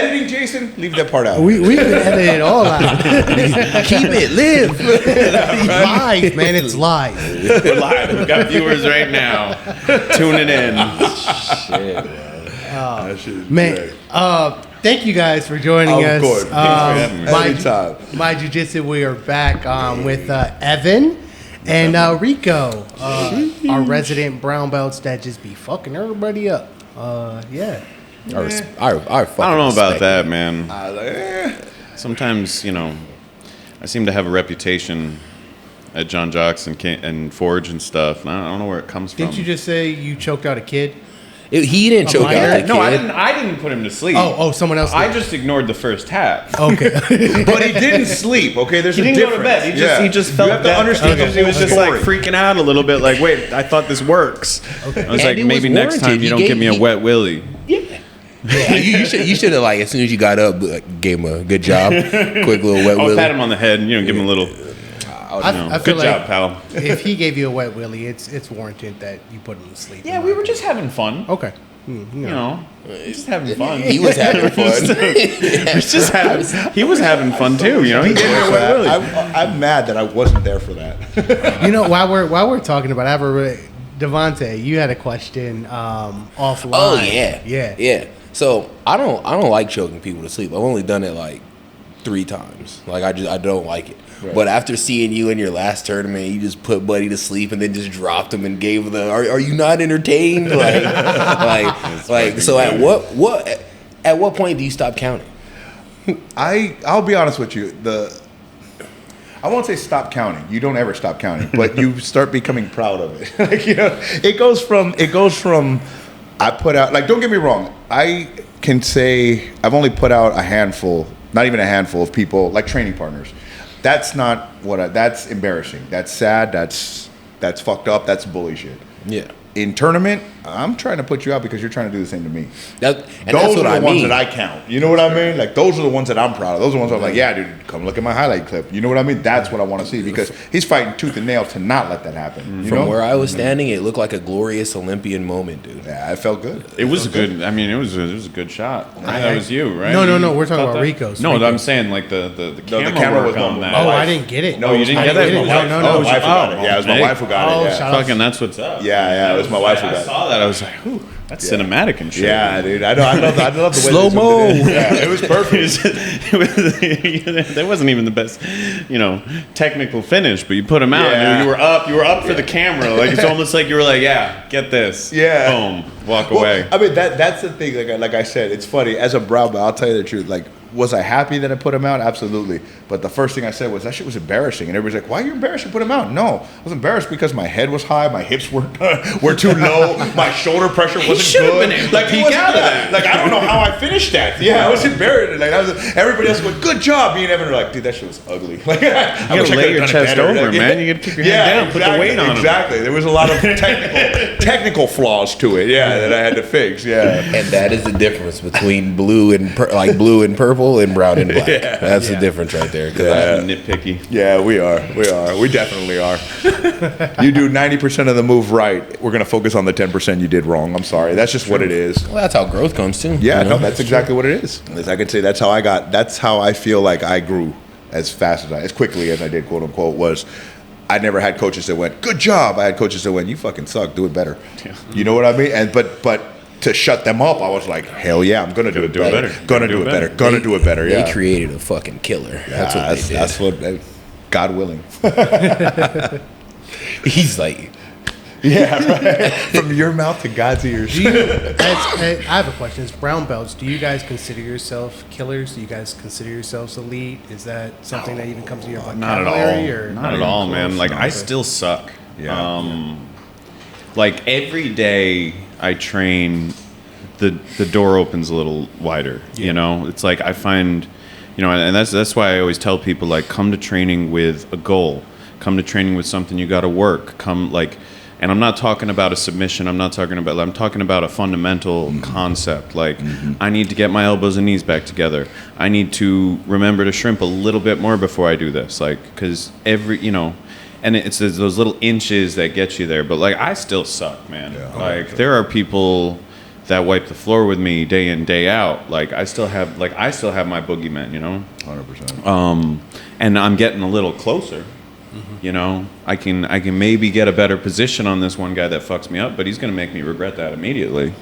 editing, JaySin? Leave that part out. We can edit it all out. Keep it live. Live, man. It's live. We're live. We've got viewers right now tuning in. Shit, Man, thank you guys for joining us. Of course. Anytime. My Jiu-Jitsu, we are back with Evan and Rico, our resident brown belts that just be fucking everybody up. Yeah. I fucking I don't know about respect that, it. man. Sometimes, I seem to have a reputation at John Jacq's and Forge and stuff, and I don't know where it comes from. Didn't you just say you choked out a kid? He didn't choke out that kid. No, I didn't put him to sleep. Oh, someone else did. I just ignored the first half. Okay. But he didn't sleep, okay? There's He a didn't difference. go to bed. He just felt You have to that. understand the He was whole just like story. freaking out a little bit, like, wait, I thought this works. Okay. I was And like, it maybe was next time warranted. you don't give me a wet willy. Yeah, you should have, like, as soon as you got up, gave him a good job. Quick little wet I'll willy. pat him on the head and give him a little. I feel Good job, pal. If he gave you a wet willy, it's warranted that you put him to sleep. Yeah, we were just having fun. Okay. Just having fun. He was having fun. He was having fun too. He gave me a wet willy. I'm mad that I wasn't there for that. While we're talking about it, Devontae, you had a question offline. Oh yeah, Yeah. So I don't like choking people to sleep. I've only done it like 3 times. Like I don't like it. Right. But after seeing you in your last tournament, you just put Buddy to sleep and then just dropped him and gave the. Are you not entertained? Like so at what point do you stop counting? I'll be honest with you. I won't say stop counting. You don't ever stop counting, but you start becoming proud of it. It goes from I put out, like, don't get me wrong. I can say I've only put out a handful, not even a handful of people, like training partners. That's not that's embarrassing. That's sad. That's fucked up. That's bully shit. Yeah. In tournament, I'm trying to put you out because you're trying to do the same to me. Those Those are the ones that I count. You know what I mean? Like, those are the ones that I'm proud of. Those are the ones I'm like, yeah, dude, come look at my highlight clip. You know what I mean? That's what I want to see because he's fighting tooth and nail to not let that happen. From where I was standing, it looked like a glorious Olympian moment, dude. Yeah, it felt good. It was good. I mean, it was a good shot. That was you, right? No. You We're talking felt about that? Rico's. No, Rico. I'm saying like the camera was work on on that. Oh, wife. I didn't get it. No, you didn't get it? No. My wife who got it. Yeah, it was my wife who got it. Yeah. shout out. Fucking, that's what's up. Yeah, it was my wife who got I it. saw that. I was like, ooh, that's cinematic and shit. Yeah, dude. I love the way Slow-mo. they zoomed it in. Yeah, it was perfect. That wasn't even the best, technical finish, but you put him out. Yeah. And you were up for the camera. Like, it's almost like you were like, yeah, get this. Yeah. Boom. Walk away. I mean, that's the thing. Like I said, it's funny. As a brown belt, I'll tell you the truth. Like, was I happy that I put him out? Absolutely. But the first thing I said was, that shit was embarrassing. And everybody's like, why are you embarrassed to put him out? No. I was embarrassed because my head was high, my hips were too low, my shoulder pressure wasn't should have good. been able to Like, peek it wasn't out of good. that. Like, I don't know how I finished that. Yeah, I was embarrassed. Like, everybody else went, good job. Me and Evan were like, dude, that shit was ugly. Like, I You wish gotta I lay could've your done it chest better. over, Like, man. You gotta keep your head down, put the weight on him. Exactly. There was a lot of technical flaws to it, that I had to fix, And that is the difference between blue and purple and brown and black. That's the difference right there. I'm nitpicky. Yeah, we are. We definitely are. You do 90% of the move right. We're going to focus on the 10% you did wrong. I'm sorry. That's just what it is. Well, that's how growth comes too. Yeah, no, that's exactly what it is. As I can say, that's how I feel like I grew as quickly as I did, quote unquote, was I never had coaches that went, good job. I had coaches that went, you fucking suck, do it better. Yeah. You know what I mean? And but to shut them up, I was like, hell yeah, I'm gonna do it better. Gonna do it better. Gonna do it better. Yeah. They created a fucking killer. That's what they did. That's what, God willing. He's like, yeah, right. From your mouth to God's ears. I have a question. As brown belts, do you guys consider yourself killers? Do you guys consider yourselves elite? Is that something that even comes to your vocabulary? Not at all, man. Like, I still suck. Yeah. Like, every day I train, the door opens a little wider. It's like I find, and that's why I always tell people, like, come to training with a goal, come to training with something you got to work. And I'm not talking about a submission. I'm talking about a fundamental concept. Like, I need to get my elbows and knees back together. I need to remember to shrimp a little bit more before I do this. Like, because and it's those little inches that get you there. But, like, I still suck, man. Yeah. Like, there are people that wipe the floor with me day in, day out. Like I still have my boogeymen, you know. 100%. And I'm getting a little closer. You know, I can maybe get a better position on this one guy that fucks me up, but he's gonna make me regret that immediately.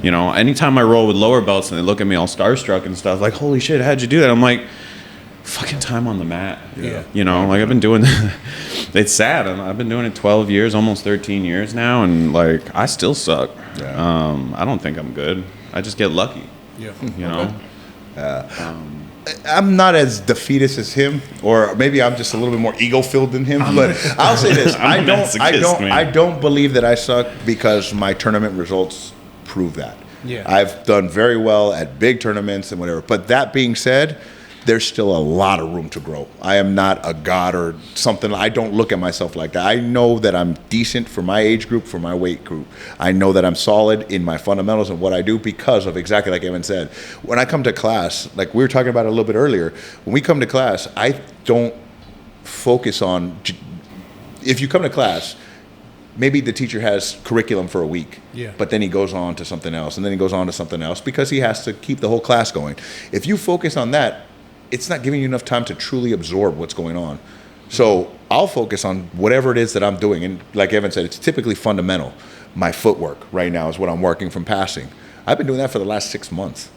You know, anytime I roll with lower belts and they look at me all starstruck and stuff, like, holy shit, how'd you do that? I'm like, fucking time on the mat. Yeah. You know, like I've been doing it's sad. I've been doing it 12 years, almost 13 years now, and like I still suck. Yeah. I don't think I'm good. I just get lucky. Yeah. You know? I'm not as defeatist as him, or maybe I'm just a little bit more ego-filled than him. But I'll say this: I'm a masochist, man. I don't believe that I suck because my tournament results prove that. Yeah. I've done very well at big tournaments and whatever. But that being said, there's still a lot of room to grow. I am not a god or something. I don't look at myself like that. I know that I'm decent for my age group, for my weight group. I know that I'm solid in my fundamentals and what I do because of exactly like Evan said. When I come to class, like we were talking about it a little bit earlier, when we come to class, I don't focus on, if you come to class, maybe the teacher has curriculum for a week, but then he goes on to something else, and then he goes on to something else because he has to keep the whole class going. If you focus on that, it's not giving you enough time to truly absorb what's going on. So I'll focus on whatever it is that I'm doing. And like Evan said, it's typically fundamental. My footwork right now is what I'm working from passing. I've been doing that for the last 6 months.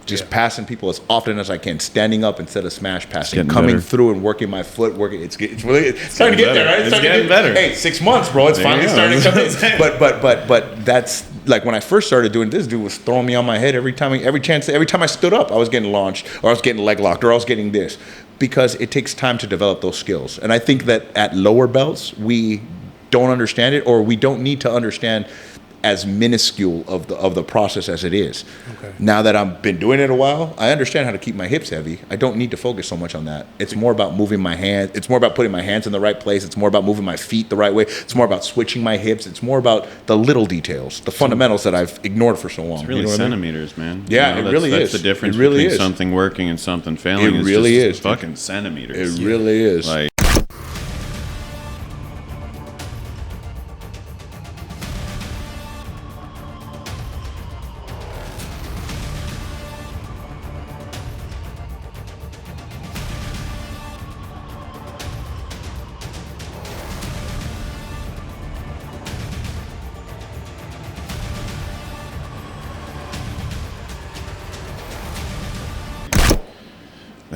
Just passing people as often as I can, standing up instead of smash passing, coming through and working my foot, working. It's starting to get there, right? It's getting better. Hey, 6 months, bro. It's finally starting to come in. But that's like when I first started doing this, dude was throwing me on my head every time I stood up, I was getting launched, or I was getting leg locked, or I was getting this, because it takes time to develop those skills. And I think that at lower belts we don't understand it, or we don't need to understand as minuscule of the process as it is. Okay. Now that I've been doing it a while, I understand how to keep my hips heavy. I don't need to focus so much on that. It's more about moving my hands. It's more about putting my hands in the right place. It's more about moving my feet the right way. It's more about switching my hips. It's more about the little details, the fundamentals that I've ignored for so long. It's really you know centimeters, man. Yeah, it really is. That's the difference it really between is. something working and something failing. It really just is. Fucking centimeters. It really is. Like,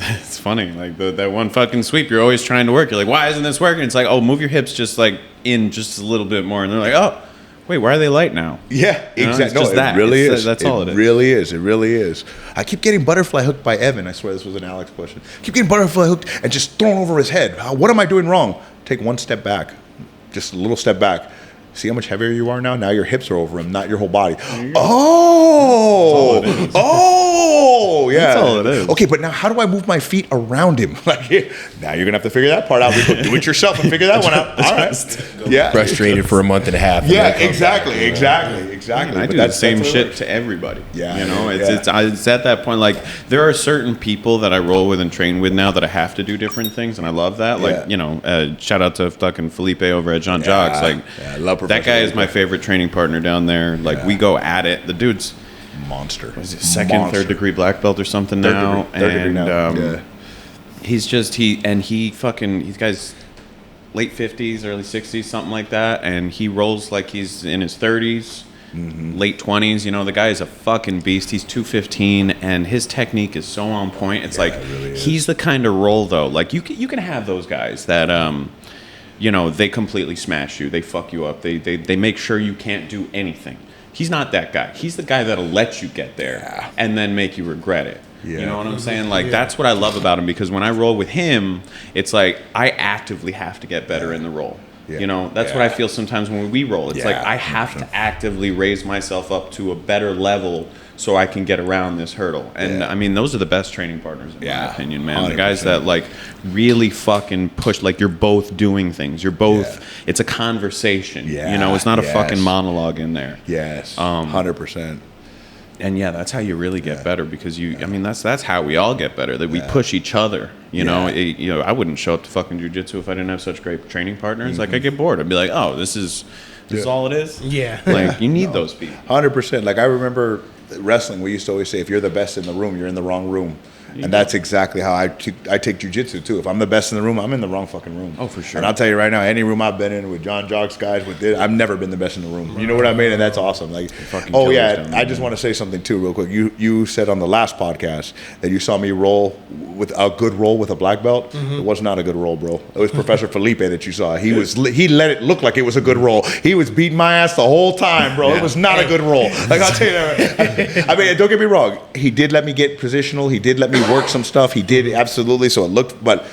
it's funny, like that one fucking sweep you're always trying to work. You're like, why isn't this working? It's like, oh, move your hips just like in just a little bit more, and they're like, oh, wait, why are they light now? Yeah, You know, exactly. it's just that. It really It's- is. that's all it is. It really is. It really is. I keep getting butterfly hooked by Evan. I swear this was an Alex question. Keep getting butterfly hooked and just thrown over his head. What am I doing wrong? Take one step back, just a little step back. See how much heavier you are now? Now your hips are over him, not your whole body. Oh, yeah. That's all it is. Okay, but now how do I move my feet around him? Like, now you're gonna have to figure that part out. Rico. Do it yourself and figure that one out. All right. Yeah. Frustrated for a month and a half. Yeah, exactly. I do the same shit to everybody. Yeah, you know, yeah. it's at that point. Like, there are certain people that I roll with and train with now that I have to do different things, and I love that. Like, Yeah. you know, shout out to fucking Felipe over at John Jacq. Like, yeah, I love that guy is my favorite training partner down there. Like, we go at it. The dude's monster. second, third degree black belt or something now, Third degree now. Yeah. he's just he's guy's late 50s, early 60s, something like that, and he rolls like he's in his 30s. Late 20s, you know, the guy is a fucking beast. He's 215, and his technique is so on point. It's like, it really is. he's the kind of roll, though. Like, you can have those guys that, you know, they completely smash you. They fuck you up. They make sure you can't do anything. He's not that guy. He's the guy that'll let you get there and then make you regret it. Yeah. You know what I'm saying? Like, that's what I love about him, because when I roll with him, it's like I actively have to get better in the roll. Yeah. You know, that's what I feel sometimes when we roll. It's like I have 100%. to actively raise myself up to a better level so I can get around this hurdle. And I mean, those are the best training partners in my opinion, man. 100%. The guys that like really fucking push, like you're both doing things. You're both, it's a conversation. Yeah. You know, it's not a Yes. fucking monologue in there. Yes. 100%. And yeah, that's how you really get better, because I mean, that's how we all get better, that we push each other. You know, you know, I wouldn't show up to fucking jiu-jitsu if I didn't have such great training partners. Like, I get bored. I'd be like, oh, this is This is all it is. Yeah. Like, you need those people. 100%. Like I remember wrestling, we used to always say, if you're the best in the room, you're in the wrong room. And that's exactly how I take jiu-jitsu too. If I'm the best in the room, I'm in the wrong fucking room. Oh, for sure. And I'll tell you right now, any room I've been in with John Jock's guys, with this, I've never been the best in the room. You know what I mean? And that's awesome. Like, oh yeah, I just want to say something too, real quick. You said on the last podcast that you saw me roll with a good roll with a black belt. It was not a good roll, bro. It was Professor Felipe that you saw. He let it look like it was a good roll. He was beating my ass the whole time, bro. It was not a good roll. Like I'll tell you that. I mean, don't get me wrong. He did let me get positional. He did let me work some stuff. He did, absolutely. So it looked, but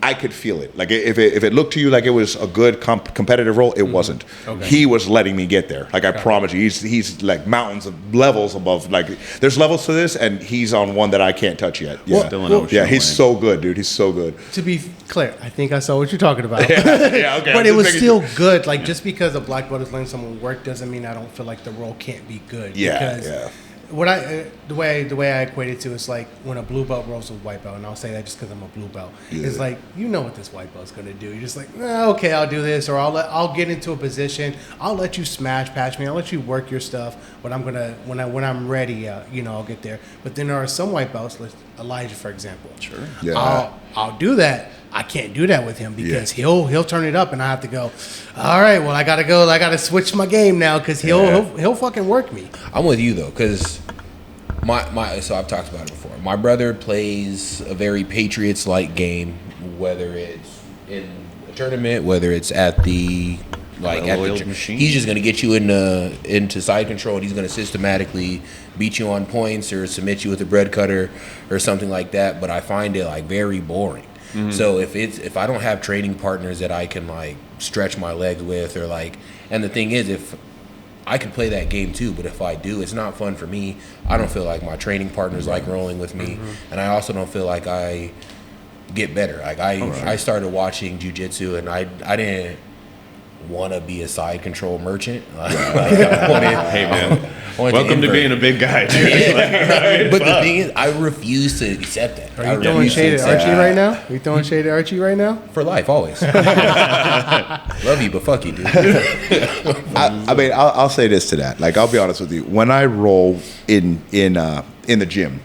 I could feel it. Like if it looked to you like it was a good competitive role, it wasn't. Okay. He was letting me get there. Like I promise you, he's like mountains of levels above. Like there's levels to this, and he's on one that I can't touch yet. Yeah, he's so good, dude. He's so good. To be clear, I think I saw what you're talking about. Yeah, okay. But it was still good. Like just because a black belt is letting someone work doesn't mean I don't feel like the role can't be good. Yeah. What the way I equate it to is like when a blue belt rolls with white belt, and I'll say that just because I'm a blue belt. It's like, you know what this white belt's gonna do. You're just like, okay, I'll do this, or I'll get into a position. I'll let you smash patch me. I'll let you work your stuff. But I'm gonna when I'm ready, I'll get there. But then there are some white belts, like Elijah, for example. Sure. Yeah. I'll do that. I can't do that with him because he'll turn it up, and I have to go. All right, well I gotta switch my game now because he'll fucking work me. I'm with you though, because so I've talked about it before. My brother plays a very Patriots-like game, whether it's in a tournament, whether it's at the machine. He's just gonna get you into side control, and he's gonna systematically beat you on points or submit you with a bread cutter or something like that. But I find it like very boring. Mm-hmm. So if I don't have training partners that I can like stretch my legs with, or like, and the thing is, if I can play that game too, but if I do, it's not fun for me. I don't feel like my training partners like rolling with me, and I also don't feel like I get better. Like I started watching jiu-jitsu, and I didn't want to be a side control merchant. Hey man, welcome to being a big guy, dude. Yeah. But the thing is, I refuse to accept that. Are you throwing shade at Archie right now? Are you throwing shade at Archie right now? For life, always. Love you, but fuck you, dude. I mean, I'll say this to that. Like, I'll be honest with you. When I roll in the gym,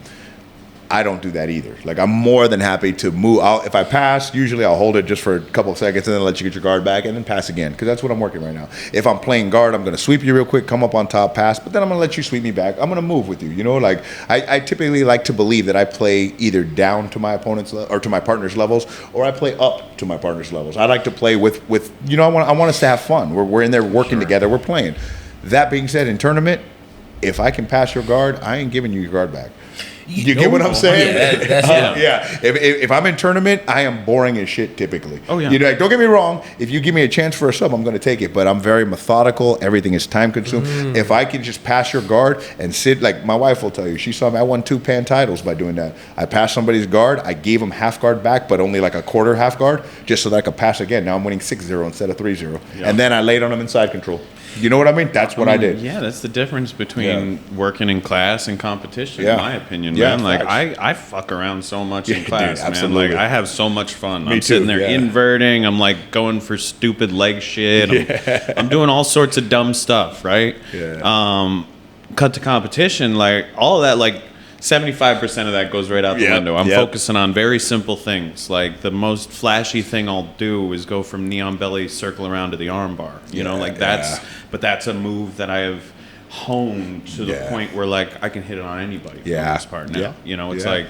I don't do that either. Like, I'm more than happy to move out. If I pass, usually I'll hold it just for a couple of seconds and then let you get your guard back and then pass again, because that's what I'm working right now. If I'm playing guard, I'm going to sweep you real quick, come up on top, pass, but then I'm going to let you sweep me back. I'm going to move with you. You know, like, I typically like to believe that I play either down to my opponent's or to my partner's levels, or I play up to my partner's levels. I like to play with you know, I want us to have fun. We're in there working together. We're playing. That being said, in tournament, if I can pass your guard, I ain't giving you your guard back. You get what I'm saying? Yeah. If I'm in tournament, I am boring as shit typically. Oh yeah. You know, like, don't get me wrong. If you give me a chance for a sub, I'm going to take it. But I'm very methodical. Everything is time consuming. If I can just pass your guard and sit, like my wife will tell you, she saw me. I won 2 Pan titles by doing that. I passed somebody's guard. I gave them half guard back, but only like a quarter half guard, just so that I could pass again. Now I'm winning 6-0 instead of 3-0. Yeah. And then I laid on them in side control. You know what I mean? That's what I did. Yeah, that's the difference between working in class and competition, in my opinion, man. Like, I fuck around so much in class, man. Like, I have so much fun. I'm sitting there inverting. I'm, like, going for stupid leg shit. I'm doing all sorts of dumb stuff, right? Yeah. Cut to competition, like, all of that, like, 75% of that goes right out the window. I'm focusing on very simple things. Like, the most flashy thing I'll do is go from knee on belly, circle around to the arm bar. You know, like that's, but that's a move that I have honed to the point where, like, I can hit it on anybody for the most part now. You know, it's like,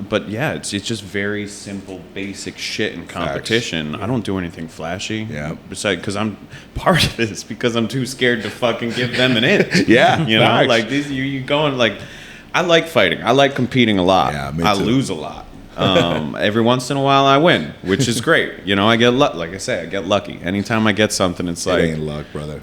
but yeah, it's just very simple, basic shit in competition. I don't do anything flashy. Yeah. Besides, because I'm part of this, because I'm too scared to fucking give them an inch. You know, like these, you going like, I like fighting. I like competing a lot. Yeah, me too. I lose a lot. Every once in a while I win, which is great. You know, I get like I say, I get lucky. Anytime I get something, it's like, it ain't luck, brother.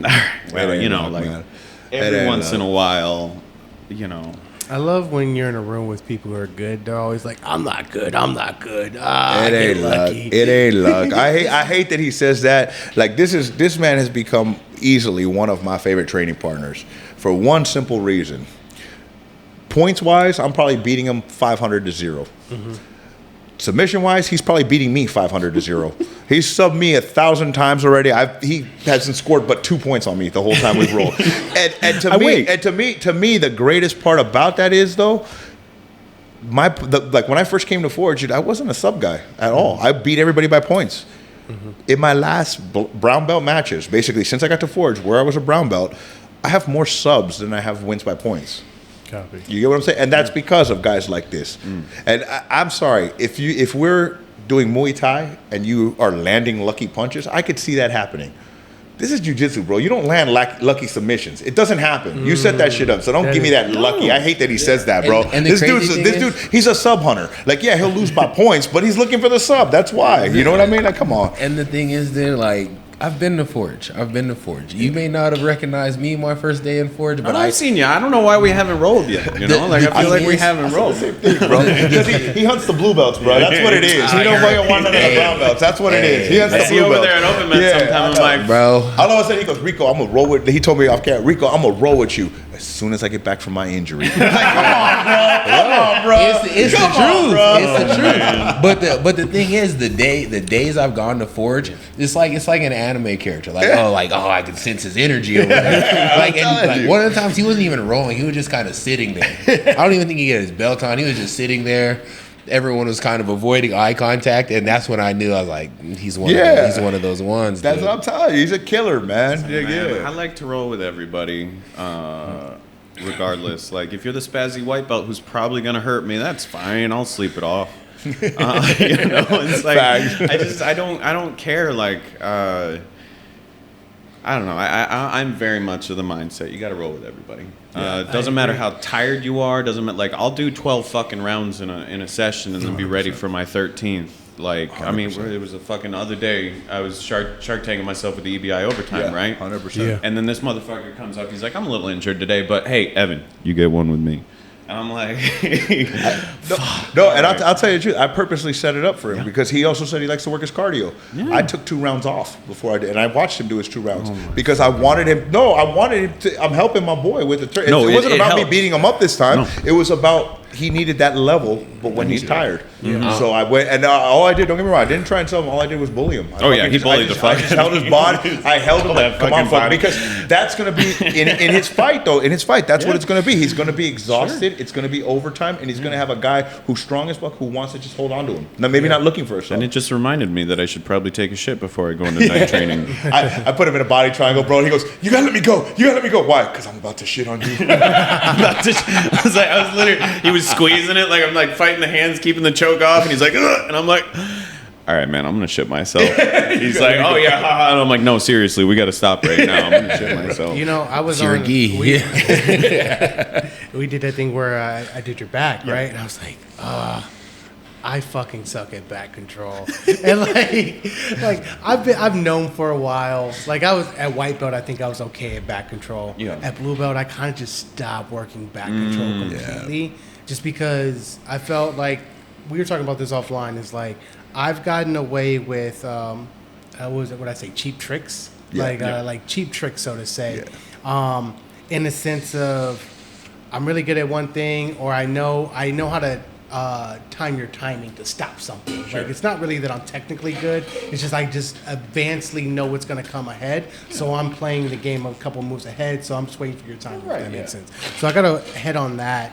Well, you know, luck, like man. Every once in a while, you know. I love when you're in a room with people who are good. They're always like, I'm not good. It ain't luck. It ain't luck. I hate that he says that. Like, this man has become easily one of my favorite training partners for one simple reason. Points wise, I'm probably beating him 500 to 0. submission wise, he's probably beating me 500-0. He's subbed me 1,000 times already. He hasn't scored but 2 points on me the whole time we've rolled. And to me, the greatest part about that is though, like when I first came to Forge, I wasn't a sub guy at all. I beat everybody by points. In my last brown belt matches, basically since I got to Forge, where I was a brown belt, I have more subs than I have wins by points. Copy. You get what I'm saying? And that's because of guys like this. And I'm sorry, if we're doing Muay Thai and you are landing lucky punches, I could see that happening. This is jiu-jitsu, bro. You don't land lucky submissions. It doesn't happen. You set that shit up, so don't give me that lucky. I hate that he says that, bro. And this dude, he's a sub hunter. Like, yeah, he'll lose by points, but he's looking for the sub. That's why. You know what I mean? Like, come on. And the thing is, then, like, I've been to Forge. You may not have recognized me my first day in Forge, but I've seen you. I don't know why we haven't rolled yet. You know, like I feel like we haven't rolled, bro. Because he hunts the blue belts, bro. That's what it is. He don't fucking want none of the brown belts. That's what it is. He hunts the blue belts. I see over there at Open Mat sometimes. I'm like, bro. All of a sudden he goes, Rico, I'm gonna roll with. He told me off camera, Rico, I'm gonna roll with you as soon as I get back from my injury. Like, come on, bro. It's the truth. It's the truth. But the thing is, the days I've gone to Forge, it's like an anime character. Like, I can sense his energy over there. Like one of the times he wasn't even rolling; he was just kind of sitting there. I don't even think he had his belt on. He was just sitting there. Everyone was kind of avoiding eye contact, and that's when I knew I was like, he's one of those ones. That's what I'm telling you. He's a killer, man. Man, I like to roll with everybody, regardless. Like if you're the spazzy white belt who's probably gonna hurt me, that's fine. I'll sleep it off. You know, it's like I don't care. Like I don't know. I'm very much of the mindset. You got to roll with everybody. Doesn't matter how tired you are. Doesn't matter. Like I'll do 12 fucking rounds in a session and then be ready for my 13th. Like 100%. I mean, it was a fucking other day. I was shark tanking myself with the EBI overtime, right? 100%. Yeah. And then this motherfucker comes up. He's like, I'm a little injured today, but hey, Evan, you get one with me. And I'm like, no, and I'll tell you the truth. I purposely set it up for him because he also said he likes to work his cardio. Yeah. I took 2 rounds off before I did, and I watched him do his 2 rounds because I wanted him. No, I wanted him to. I'm helping my boy with the turn. It wasn't about me beating him up this time. No. It was about he needed that level, but when he's tired. So I went, and all I did, don't get me wrong, I didn't try and tell him. All I did was bully him. He bullied the fuck. I just held his body. I held him like, come on, fuck, because that's going to be in his fight, though. In his fight, that's what it's going to be. He's going to be exhausted. Sure. It's going to be overtime, and he's going to have a guy who's strong as fuck who wants to just hold on to him. Now, maybe not looking for a shot. And it just reminded me that I should probably take a shit before I go into night training. I put him in a body triangle, bro, and he goes, "You gotta let me go. You gotta let me go." Why? Because I'm about to shit on you. I was literally, he was squeezing it like I'm like fighting the hands, keeping the choke off, and he's like, ugh, and I'm like, all right, man, I'm gonna shit myself. He's like, oh yeah, haha. And I'm like, no, seriously, we got to stop right now. I'm gonna shit myself. You know, I was on. We did that thing where I did your back, right? And I was like, I fucking suck at back control. And like I've known for a while. Like I was at white belt, I think I was okay at back control. Yeah. At blue belt, I kind of just stopped working back control completely, just because I felt like we were talking about this offline. Is like I've gotten away with what I say, cheap tricks, like cheap tricks, so to say, in the sense of I'm really good at one thing, or I know how to time your timing to stop something. Sure. Like it's not really that I'm technically good. It's just I just advancedly know what's going to come ahead. So I'm playing the game a couple moves ahead. So I'm just waiting for your timing. Right, if that makes sense. So I got to head on that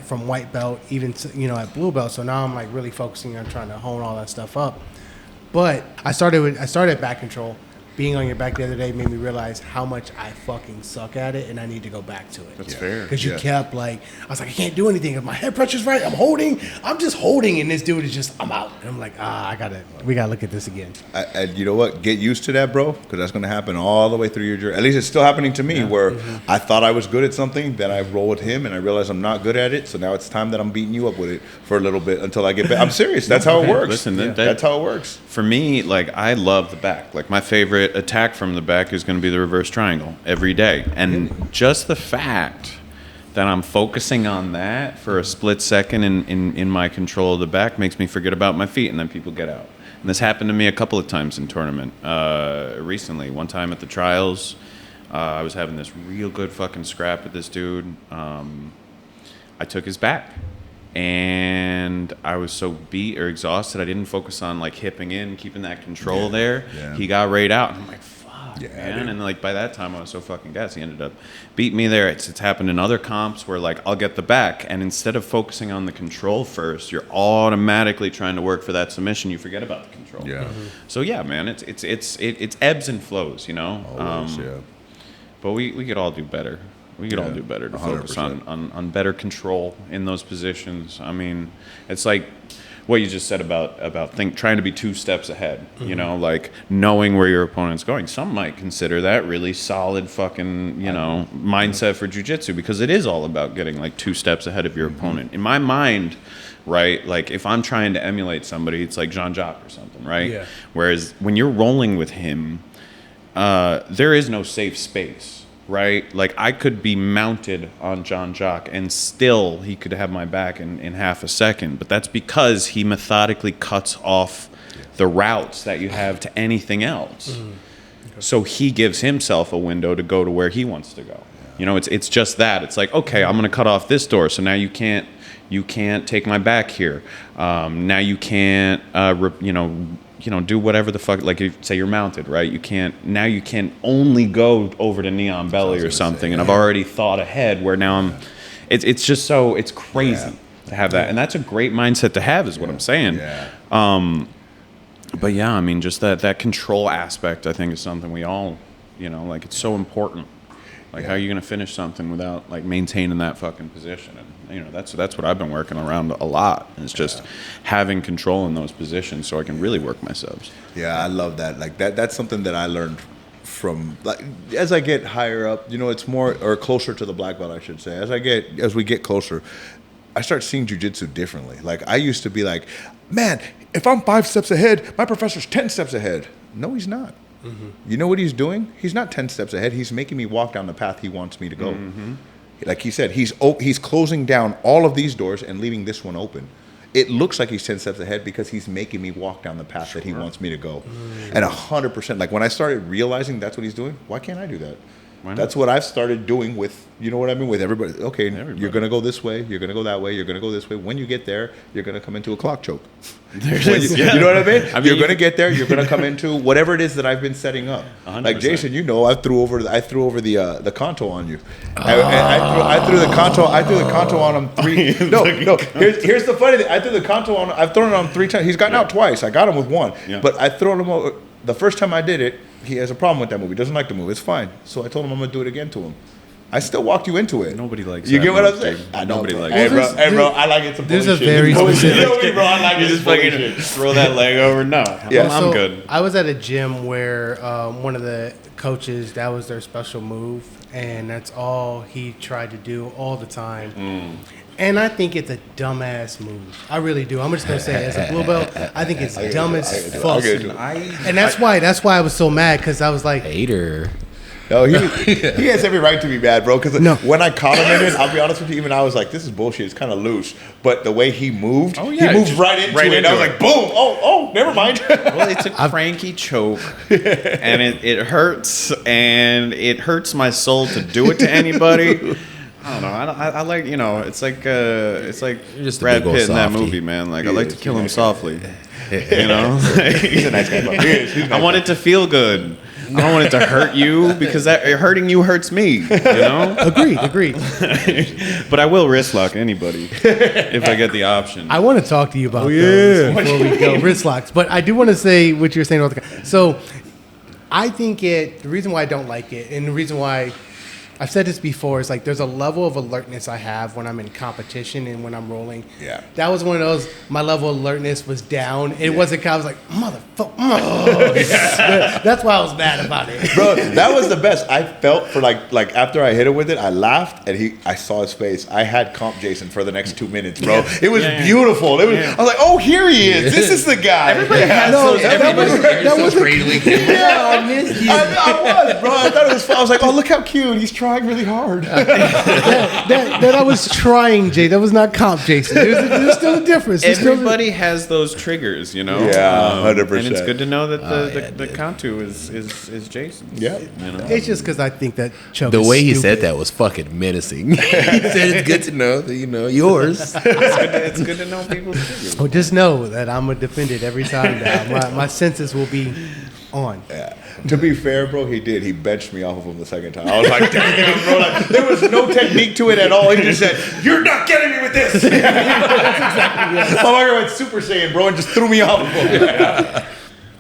from white belt, even to, at blue belt. So now I'm like really focusing on trying to hone all that stuff up. But I started back control. Being on your back the other day made me realize how much I fucking suck at it, and I need to go back to it. That's fair. Because you kept I was like, I can't do anything. If my head pressure's right, I'm just holding, and this dude is just, I'm out. And I'm like, we gotta look at this again. And you know what? Get used to that, bro, because that's gonna happen all the way through your journey. At least it's still happening to me, where I thought I was good at something, then I roll with him, and I realize I'm not good at it. So now it's time that I'm beating you up with it for a little bit until I get back. I'm serious. That's how it works. Listen, that's how it works. For me, I love the back. Like my favorite attack from the back is going to be the reverse triangle every day. And just the fact that I'm focusing on that for a split second in my control of the back makes me forget about my feet, and then people get out. And this happened to me a couple of times in tournament recently. One time at the trials, I was having this real good fucking scrap with this dude. I took his back. and I was so beat or exhausted, I didn't focus on like hipping in, keeping that control there. Yeah. He got right out, and I'm like, fuck, Yeah, man. dude. And like by that time, I was so fucking gassed. He ended up beating me there. It's happened in other comps where like I'll get the back, and instead of focusing on the control first, you're automatically trying to work for that submission. You forget about the control. Yeah. So yeah, man, it's ebbs and flows, you know. Always, yeah. But we could all do better. We could all Yeah, do better to focus 100%. on better control in those positions. I mean, it's like what you just said about trying to be 2 steps ahead. You know, like knowing where your opponent's going. Some might consider that really solid fucking mindset for jiu-jitsu, because it is all about getting like 2 steps ahead of your opponent. In my mind, right? Like if I'm trying to emulate somebody, it's like Jacq or something, right? Yeah. Whereas when you're rolling with him, there is no safe space. Right, like I could be mounted on Jacq, and still he could have my back in half a second. But that's because he methodically cuts off the routes that you have to anything else. So he gives himself a window to go to where he wants to go. You know, it's just that. It's like, okay, I'm going to cut off this door, so now you can't take my back here. Now you can't, do whatever the fuck. Like, if, say you're mounted, right? You can only go over to Neon Belly or something. And I've already thought ahead where now it's just so, it's crazy to have that. And that's a great mindset to have, is what I'm saying. Yeah. But yeah, I mean, just that control aspect, I think, is something we all, like, it's so important. Like, how are you going to finish something without like maintaining that fucking position? And that's what I've been working around a lot. It's just having control in those positions so I can really work my subs. Yeah, I love that. Like that's something that I learned from, like, as I get higher up, it's more, or closer to the black belt, I should say. As we get closer, I start seeing jiu-jitsu differently. Like, I used to be like, man, if I'm 5 steps ahead, my professor's 10 steps ahead. No, he's not. You know what he's doing? He's not 10 steps ahead. He's making me walk down the path he wants me to go. Like he said, he's closing down all of these doors and leaving this one open. It looks like he's 10 steps ahead because he's making me walk down the path that he wants me to go. And 100%, like when I started realizing that's what he's doing, why can't I do that? That's what I've started doing with, you know what I mean, with everybody. Okay, you're going to go this way, you're going to go that way, you're going to go this way. When you get there, you're going to come into a clock choke. You know what I mean? You're going to get there, you're going to come into whatever it is that I've been setting up. 100%. Like JaySin, I threw over the kanto on you. I threw the kanto on him 3. No. Here's the funny thing. I threw the kanto on. I've thrown it on 3 times. He's gotten out twice. I got him with 1. Yeah. But I thrown him over. The first time I did it, he has a problem with that move. He doesn't like the move. It's fine. So I told him I'm going to do it again to him. I still walked you into it. Nobody likes you that get what move, I'm saying? dude. Nobody likes Hey, that. bro, I like it. Some There's a bullshit. very specific- You know me, bro. I like You it. just fucking throw that leg over. No, Yeah. I'm good. I was at a gym where one of the coaches, that was their special move, and that's all he tried to do all the time. And I think it's a dumbass move. I really do. I'm just gonna say, as a blue belt, I think it's dumb as fuck. And that's why I was so mad, because I was like, Hater. No, he has every right to be mad, bro. Because when I caught him in it, I'll be honest with you, even I was like, this is bullshit. It's kind of loose. But the way he moved, he moved right into it. And I was like, boom. Oh, never mind. Well, it's a cranky choke, and it hurts, and it hurts my soul to do it to anybody. I don't know. I like, it's like just a Brad big old Pitt in that softy. movie, man. Like, I like to kill him softly. He's He's a nice guy. I want it to feel good. I don't want it to hurt you, because hurting you hurts me. agreed. But I will wrist lock anybody if I get the option. I want to talk to you about those before we go wrist locks, but I do want to say what you're saying about the. So, I think the reason why I don't like it, and the reason why I've said this before, is like there's a level of alertness I have when I'm in competition and when I'm rolling. Yeah. That was one of those, my level of alertness was down. It wasn't, I was like, motherfucker. That's why I was mad about it. Bro, that was the best. I felt for like after I hit him with it, I laughed and I saw his face. I had comp JaySin for the next 2 minutes, bro. It was beautiful. I was like, oh, here he is. This is the guy. Everybody has those. That was cradling. Yeah, I missed you. I was, bro. I thought it was fun. I was like, oh, look how cute. He's trying really hard. that I was trying, Jay. That was not comp, Jason. There's still a difference. Everybody has those triggers, Yeah, 100%. and it's good to know that the dude. Kantu is JaySin. Yeah. You know? It's just because I think that choke. The is way he stupid. said that was fucking menacing. He said it's good to know that yours. It's good to know people's figures. Well, just know that I'm gonna defend it every time. Now. My senses will be on. Yeah. To be fair, bro, he did. He benched me off of him the second time. I was like, damn, bro. Like, there was no technique to it at all. He just said, "You're not getting me with this." My mother went Super Saiyan, bro, and just threw me off of him.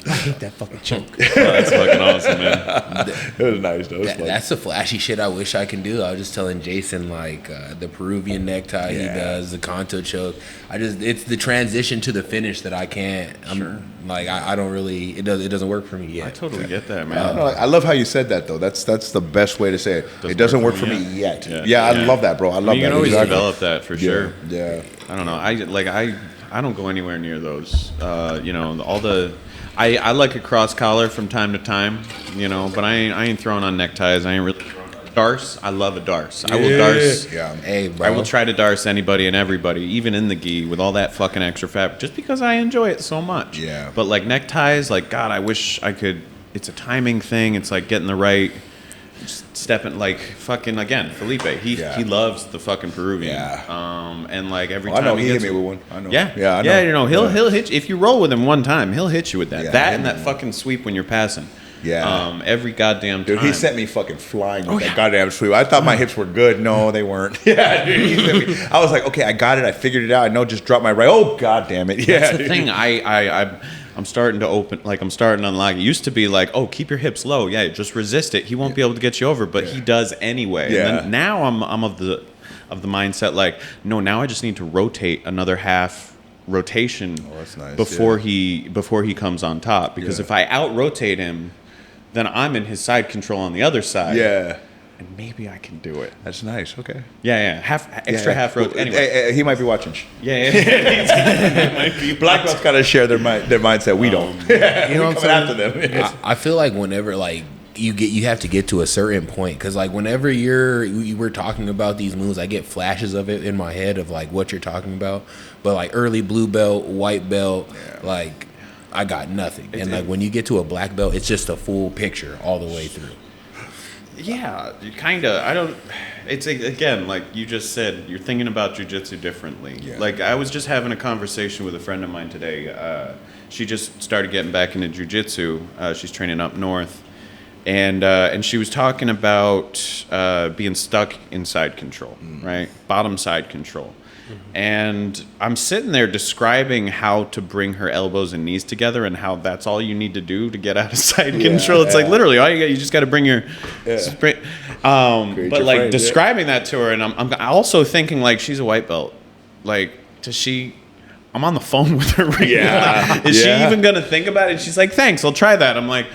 I hate that fucking choke. That's fucking awesome, man. It was nice, though. It was fun. That's the flashy shit I wish I can do. I was just telling JaySin like the Peruvian necktie he does, the Kanto choke. It's the transition to the finish that I can't. I don't really. It doesn't work for me yet. I totally get that, I man. don't know, I love how you said that, though. That's the best way to say it. It doesn't work for me yet. Yeah, I love that, bro. I love that. You can always Exactly. develop that for sure. Yeah. I don't know. I don't go anywhere near those. All the. I like a cross collar from time to time, but I ain't throwing on neckties. I ain't really throwing on darce. I love a darce. I will darce. Yeah. Hey, bro. I will try to darce anybody and everybody, even in the gi, with all that fucking extra fabric, just because I enjoy it so much. Yeah. But like neckties, like God, I wish I could. It's a timing thing. It's like getting the right. Stepping like fucking again, Felipe. He loves the fucking Peruvian. Yeah. And like every I time know he he hit gets me with one. I know. Yeah, Yeah. I know. He'll hit you if you roll with him one time. He'll hit you with that. Yeah, that I and that know. fucking sweep when you're passing. Yeah. Every goddamn time. Dude, he sent me fucking flying with that goddamn sweep. I thought my hips were good. No, they weren't. Yeah, dude, he sent me. I was like, okay, I got it. I figured it out. I know, just drop my right. Oh, god damn it. Yeah. That's the thing. I'm starting to open, like I'm starting to unlock. It used to be like, oh, keep your hips low. Yeah, just resist it. He won't be able to get you over, but he does anyway. Yeah. And then now I'm of the mindset like, no, now I just need to rotate another half rotation that's nice, before he comes on top. Because if I out rotate him, then I'm in his side control on the other side. Yeah. And maybe I can do it. That's nice. Okay. Yeah. Half rotation. Anyway. He might be watching. Yeah. Might be Black belts gotta share their mindset. We don't. You know what I'm Coming after saying? them. I feel like whenever like you have to get to a certain point because like whenever you were talking about these moves, I get flashes of it in my head of like what you're talking about. But like early blue belt, white belt, like I got nothing. And like when you get to a black belt, it's just a full picture all the way through. Yeah, kind of. I don't. It's again like you just said. You're thinking about jiu-jitsu differently. Yeah. Like I was just having a conversation with a friend of mine today. She just started getting back into jiu-jitsu. She's training up north, and she was talking about being stuck in side control, right? Bottom side control. And I'm sitting there describing how to bring her elbows and knees together and how that's all you need to do to get out of side control. It's like literally all you just got to bring your but your like frame, describing that to her, and I'm also thinking like she's a white belt. Like, does she? I'm on the phone with her right now. Like, is she even gonna think about it? She's like, thanks, I'll try that. I'm like,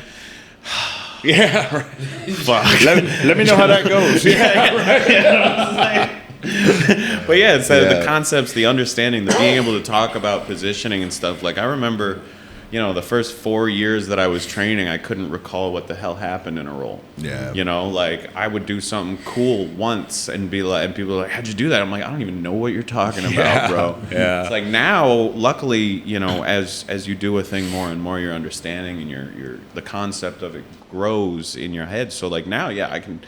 Yeah. Right. fuck. Let me know how that goes. But yeah, it's the concepts, the understanding, the being able to talk about positioning and stuff. Like I remember, the first 4 years that I was training, I couldn't recall what the hell happened in a roll. Yeah. Like I would do something cool once and be like, and people are like, how'd you do that? I'm like, I don't even know what you're talking about, bro. Yeah. It's like now, luckily, as you do a thing more and more, your understanding and the concept of it grows in your head. So like now, I can.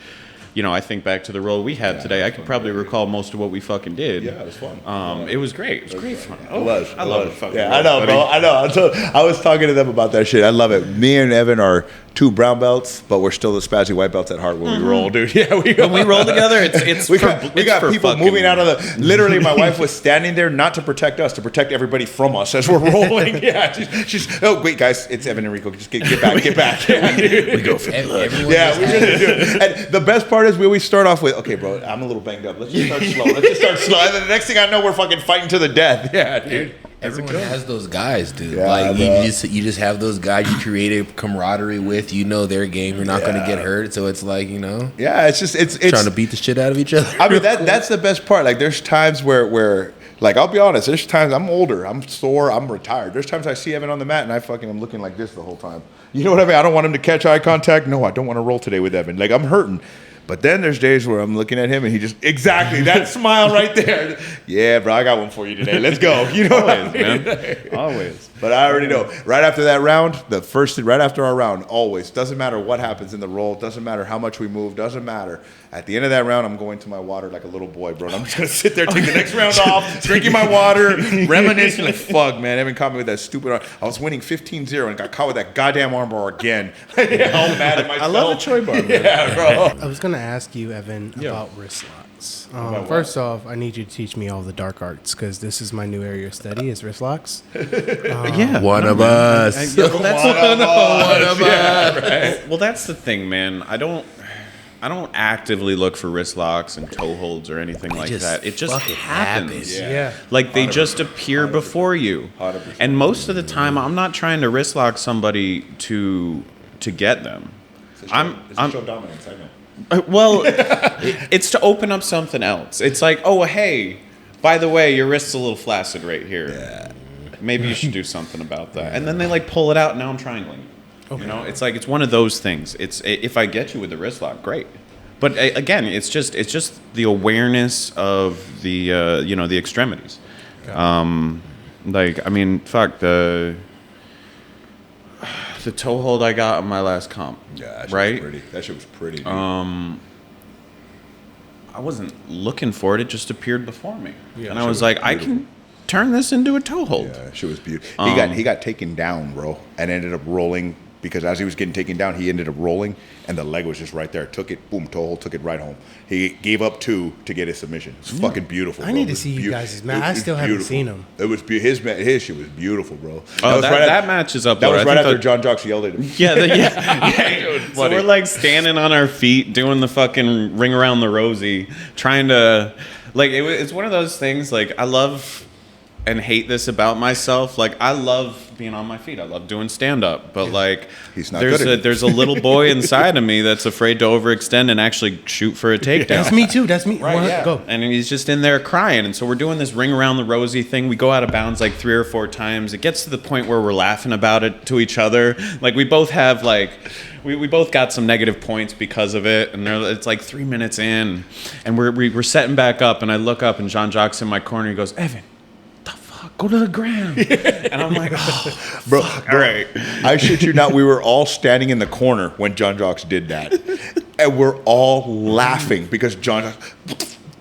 I think back to the roll we had today. I could probably recall most of what we fucking did. Yeah, it was fun. It was great. It was great fun. It was. I love it. Fucking I know, bro. I know. I was talking to them about that shit. I love it. Me and Evan are 2 brown belts, but we're still the spazzy white belts at heart when we roll, dude. Yeah, when we roll together, it's we got people moving out of the. Literally, my wife was standing there not to protect us, to protect everybody from us as we're rolling. Yeah, she's. Oh wait, guys, it's Evan and Rico. Just get back, get back. We go for blood. Yeah, we really do. And the best part is we always start off with, okay, bro, I'm a little banged up. Let's just start slow. And then the next thing I know, we're fucking fighting to the death. Yeah, dude. Everyone has those guys, dude. Yeah, like you just have those guys you created camaraderie with. Their game. You're not going to get hurt. So it's like Yeah, it's just it's trying to beat the shit out of each other. I mean that's the best part. Like there's times where like I'll be honest. There's times I'm older. I'm sore. I'm retired. There's times I see Evan on the mat and I'm looking like this the whole time. You know what I mean? I don't want him to catch eye contact. No, I don't want to roll today with Evan. Like I'm hurting. But then there's days where I'm looking at him and he just that smile right there. Yeah, bro, I got one for you today. Let's go. You know, always, man, always. But I already know. Right after that round, right after our round, always doesn't matter what happens in the roll, doesn't matter how much we move, doesn't matter. At the end of that round, I'm going to my water like a little boy, bro. And I'm just gonna sit there, take the next round off, drinking my water, reminiscing like, fuck, man, Evan caught me with that stupid arm. I was winning 15-0 and got caught with that goddamn arm bar again. All mad at myself. I love a Choi bar, man. Yeah, bro. I was gonna ask you, Evan, about wrist locks. First off, I need you to teach me all the dark arts because this is my new area of study is wrist locks. Yeah, One of us. Well, that's Right. Well, that's the thing, man. I don't actively look for wrist locks and toe holds or anything like just that. It just fucking happens. happens. Yeah. Like they just appear before you. 100%. And most of the time, I'm not trying to wrist lock somebody to get them. It's a show dominance, I know. Well, it's to open up something else. It's like, oh, hey, by the way, your wrist's a little flaccid right here. Yeah. Maybe you should do something about that. And then they like pull it out. And now I'm triangling. Okay. You know, it's like it's one of those things. It's if I get you with the wrist lock, great. But again, it's just the awareness of the the extremities. Like I mean, fuck the toe hold I got on my last comp. Yeah, that shit right. was pretty. That shit was pretty. Dude. I wasn't looking for it; it just appeared before me, and I was was like, I beautiful. can turn this into a toe hold. Yeah, shit was beautiful. He got taken down, bro, and ended up rolling because as he was getting taken down, he ended up rolling, and the leg was just right there. Took it, boom, toe hold, took it right home. He gave up 2 to get his submission. It's fucking beautiful. I bro. need It to was see you beautiful. guys' match. I It was still haven't beautiful. seen him. It was his shit was beautiful, bro. Oh, was that match is up That there. was I right think after John Jocks yelled at him. Yeah. So funny. we're like standing on our feet, doing the fucking ring around the rosy, trying to, like, it's one of those things. Like, I love and hate this about myself. Like, I love being on my feet. I love doing stand up, but like, He's not good at it. there's a little boy inside of me that's afraid to overextend and actually shoot for a takedown. That's me too. That's me. Right, yeah. Go. And he's just in there crying. And so we're doing this ring around the rosy thing. We go out of bounds like 3 or 4 times. It gets to the point where we're laughing about it to each other. Like we both have like, we both got some negative points because of it. And it's like 3 minutes in and we're setting back up. And I look up and Jean Jacques in my corner. He goes, Evan, the fuck, go to the ground. And I'm like, oh, Bro, all right. I shit you not, we were all standing in the corner when John Jocks did that. And we're all laughing because John Jocks,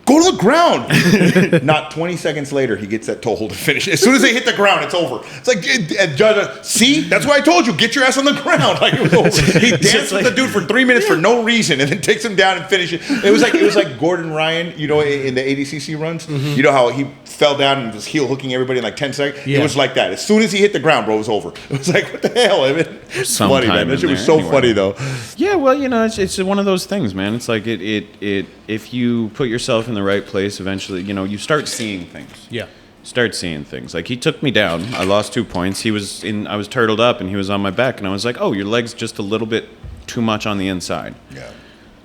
go to the ground. Not 20 seconds later, he gets that toe hold to finish. As soon as they hit the ground, it's over. It's like, and John Jocks, see? That's why I told you, get your ass on the ground. Like, it was over. He danced with the dude for 3 minutes for no reason and then takes him down and finishes it. It was like Gordon Ryan, you know, in the ADCC runs. Mm-hmm. You know how he fell down and was heel hooking everybody in like 10 seconds? Yeah. It was like that. As soon as he hit the ground, bro, it was over. It was like, what the hell, Evan? It's funny, man. That shit was so funny, though. Yeah, well, you know, it's one of those things, man. It's like it if you put yourself in the right place, eventually, you know, you start seeing things. Yeah. Start seeing things. Like he took me down. I lost 2 points. I was turtled up and he was on my back and I was like, "Oh, your leg's just a little bit too much on the inside." Yeah.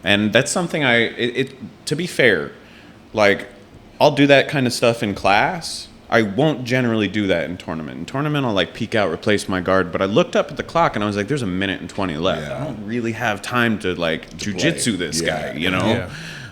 And that's something to be fair, like I'll do that kind of stuff in class. I won't generally do that in tournament. In tournament, I'll like peek out, replace my guard. But I looked up at the clock and I was like, "There's a minute and 20 left. Yeah. I don't really have time to like jujitsu this Yeah. guy, you know."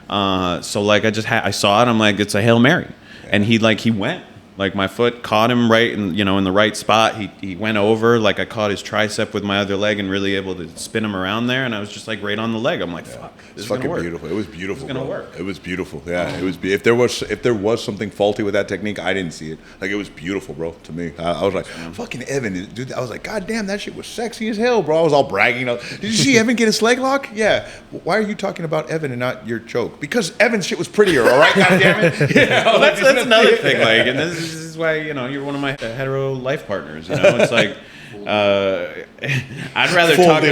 Yeah. So like I saw it. I'm like, it's a Hail Mary, and he went. Like my foot caught him right in the right spot. He went over, like I caught his tricep with my other leg and really able to spin him around there. And I was just like right on the leg. I'm like, fuck, this It's is gonna fucking work. beautiful. It was beautiful. It's gonna bro. work. It was beautiful. Yeah, it was. If there was something faulty with that technique, I didn't see it. Like it was beautiful, bro. To me, I was like, fucking Evan, dude. I was like, god damn, that shit was sexy as hell, bro. I was all bragging. Did you see Evan get his leg lock? Yeah. Why are you talking about Evan and not your choke? Because Evan's shit was prettier. All right, god damn it. Yeah, Well, that's another thing. Like, and this is why you're one of my hetero life partners. You know, it's like. I'd rather Full talk.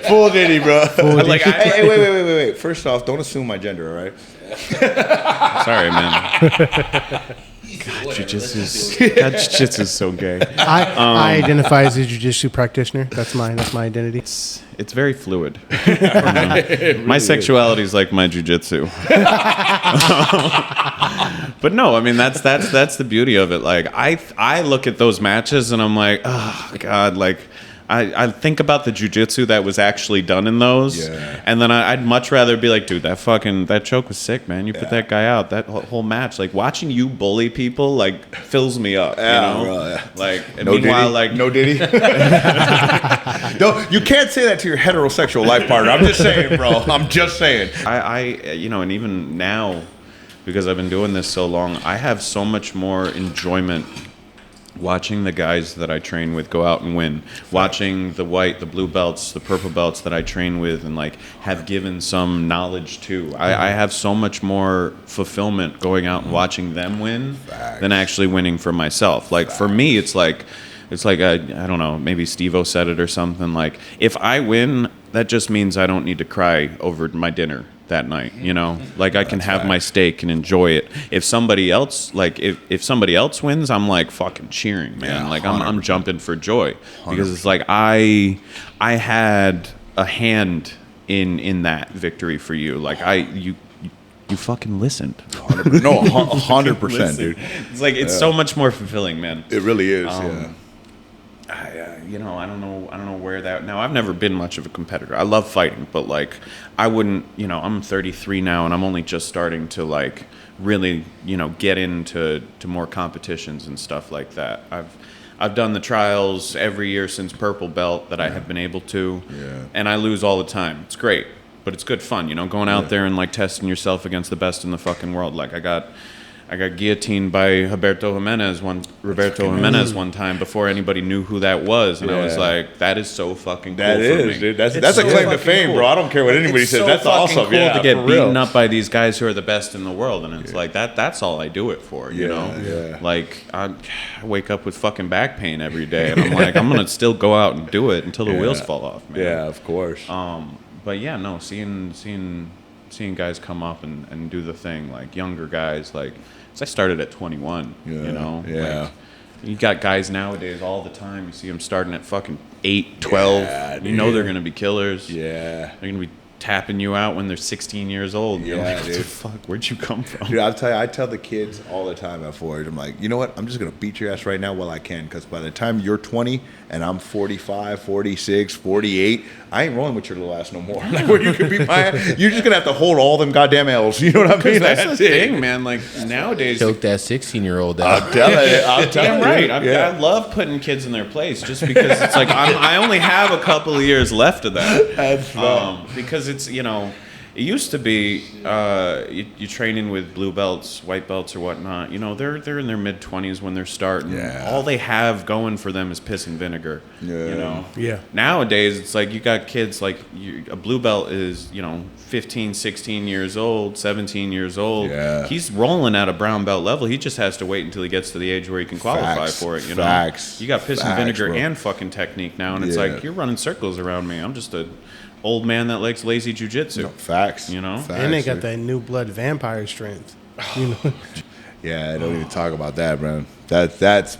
Full Diddy, bro. Like, Hey, wait. First off, don't assume my gender, all right? Sorry, man. Jiu-jitsu is so gay. I identify as a jiu-jitsu practitioner. That's my identity. It's very fluid. My sexuality is like my jiu-jitsu. But no, I mean that's the beauty of it. Like I look at those matches and I'm like, oh god, like I think about the jujitsu that was actually done in those, Yeah. and then I'd much rather be like, dude, that choke was sick, man. You put that guy out. That whole match, like watching you bully people, like fills me up. Yeah, you know, bro, yeah. like and No meanwhile, Diddy? like No Diddy. No, you can't say that to your heterosexual life partner. I'm just saying, bro. I'm just saying. I you know, and even now, because I've been doing this so long, I have so much more enjoyment watching the guys that I train with go out and win, watching the white, the blue belts, the purple belts that I train with and like have given some knowledge to. I have so much more fulfillment going out and watching them win than actually winning for myself. Like for me, it's like I don't know, maybe Steve-O said it or something, like if I win, that just means I don't need to cry over my dinner that night, you know, like I can have my steak and enjoy it. If somebody else, like if somebody else wins, I'm like fucking cheering, man. Yeah, like I'm jumping for joy because it's like I had a hand in that victory for you. Like you fucking listened. 100%, dude. It's like it's so much more fulfilling, man. It really is. You know, I don't know where that. Now, I've never been much of a competitor. I love fighting, but like, I wouldn't. You know, I'm 33 now, and I'm only just starting to like really, you know, get into more competitions and stuff like that. I've done the trials every year since purple belt that I have been able to, and I lose all the time. It's great, but it's good fun, you know, going out there and like testing yourself against the best in the fucking world. Like I got guillotined by Roberto Jimenez one time before anybody knew who that was, and I was like, "That is so fucking cool." That is, for me. dude. That's so a claim to fucking fame, cool. bro. I don't care what anybody It's says. so That's fucking awesome. cool Yeah, to get for beaten real. up by these guys who are the best in the world, and it's like that's all I do it for, you know. Yeah. Like I wake up with fucking back pain every day, and I'm like, I'm gonna still go out and do it until the wheels fall off, man. Yeah, of course. But yeah, no, seeing guys come up and do the thing, like younger guys, like. I started at 21, you know? Yeah. Like, you got guys nowadays all the time. You see them starting at fucking 8, 12. Yeah, you know they're going to be killers. Yeah. They're going to be tapping you out when they're 16 years old. You're Yeah, like, what dude. the fuck? Where'd you come from? Dude, I tell the kids all the time at Forge, I'm like, you know what? I'm just going to beat your ass right now while I can, because by the time you're 20 and I'm 45, 46, 48, I ain't rolling with your little ass no more. Like, where you can beat my ass, you're just going to have to hold all them goddamn L's. You know what I mean? That's the thing, man. Like, nowadays... Choke that 16-year-old out. I'm telling you. I'm Damn telling right. you. I love putting kids in their place just because it's like I only have a couple of years left of that. That's Because it's, you know... It used to be you training with blue belts, white belts, or whatnot. You know, they're in their mid-20s when they're starting. Yeah. All they have going for them is piss and vinegar. Yeah. You know. Yeah. Nowadays, it's like you got kids like a blue belt is 15, 16 years old, 17 years old. Yeah. He's rolling at a brown belt level. He just has to wait until he gets to the age where he can qualify Facts. for it. You know. Facts. You got piss and Facts, vinegar bro. and fucking technique now, and it's Yeah. like you're running circles around me. I'm just a old man that likes lazy jujitsu. No, facts. You know? Facts, And they got dude. that new blood vampire strength. You know? Yeah, I don't even talk about that, man. That's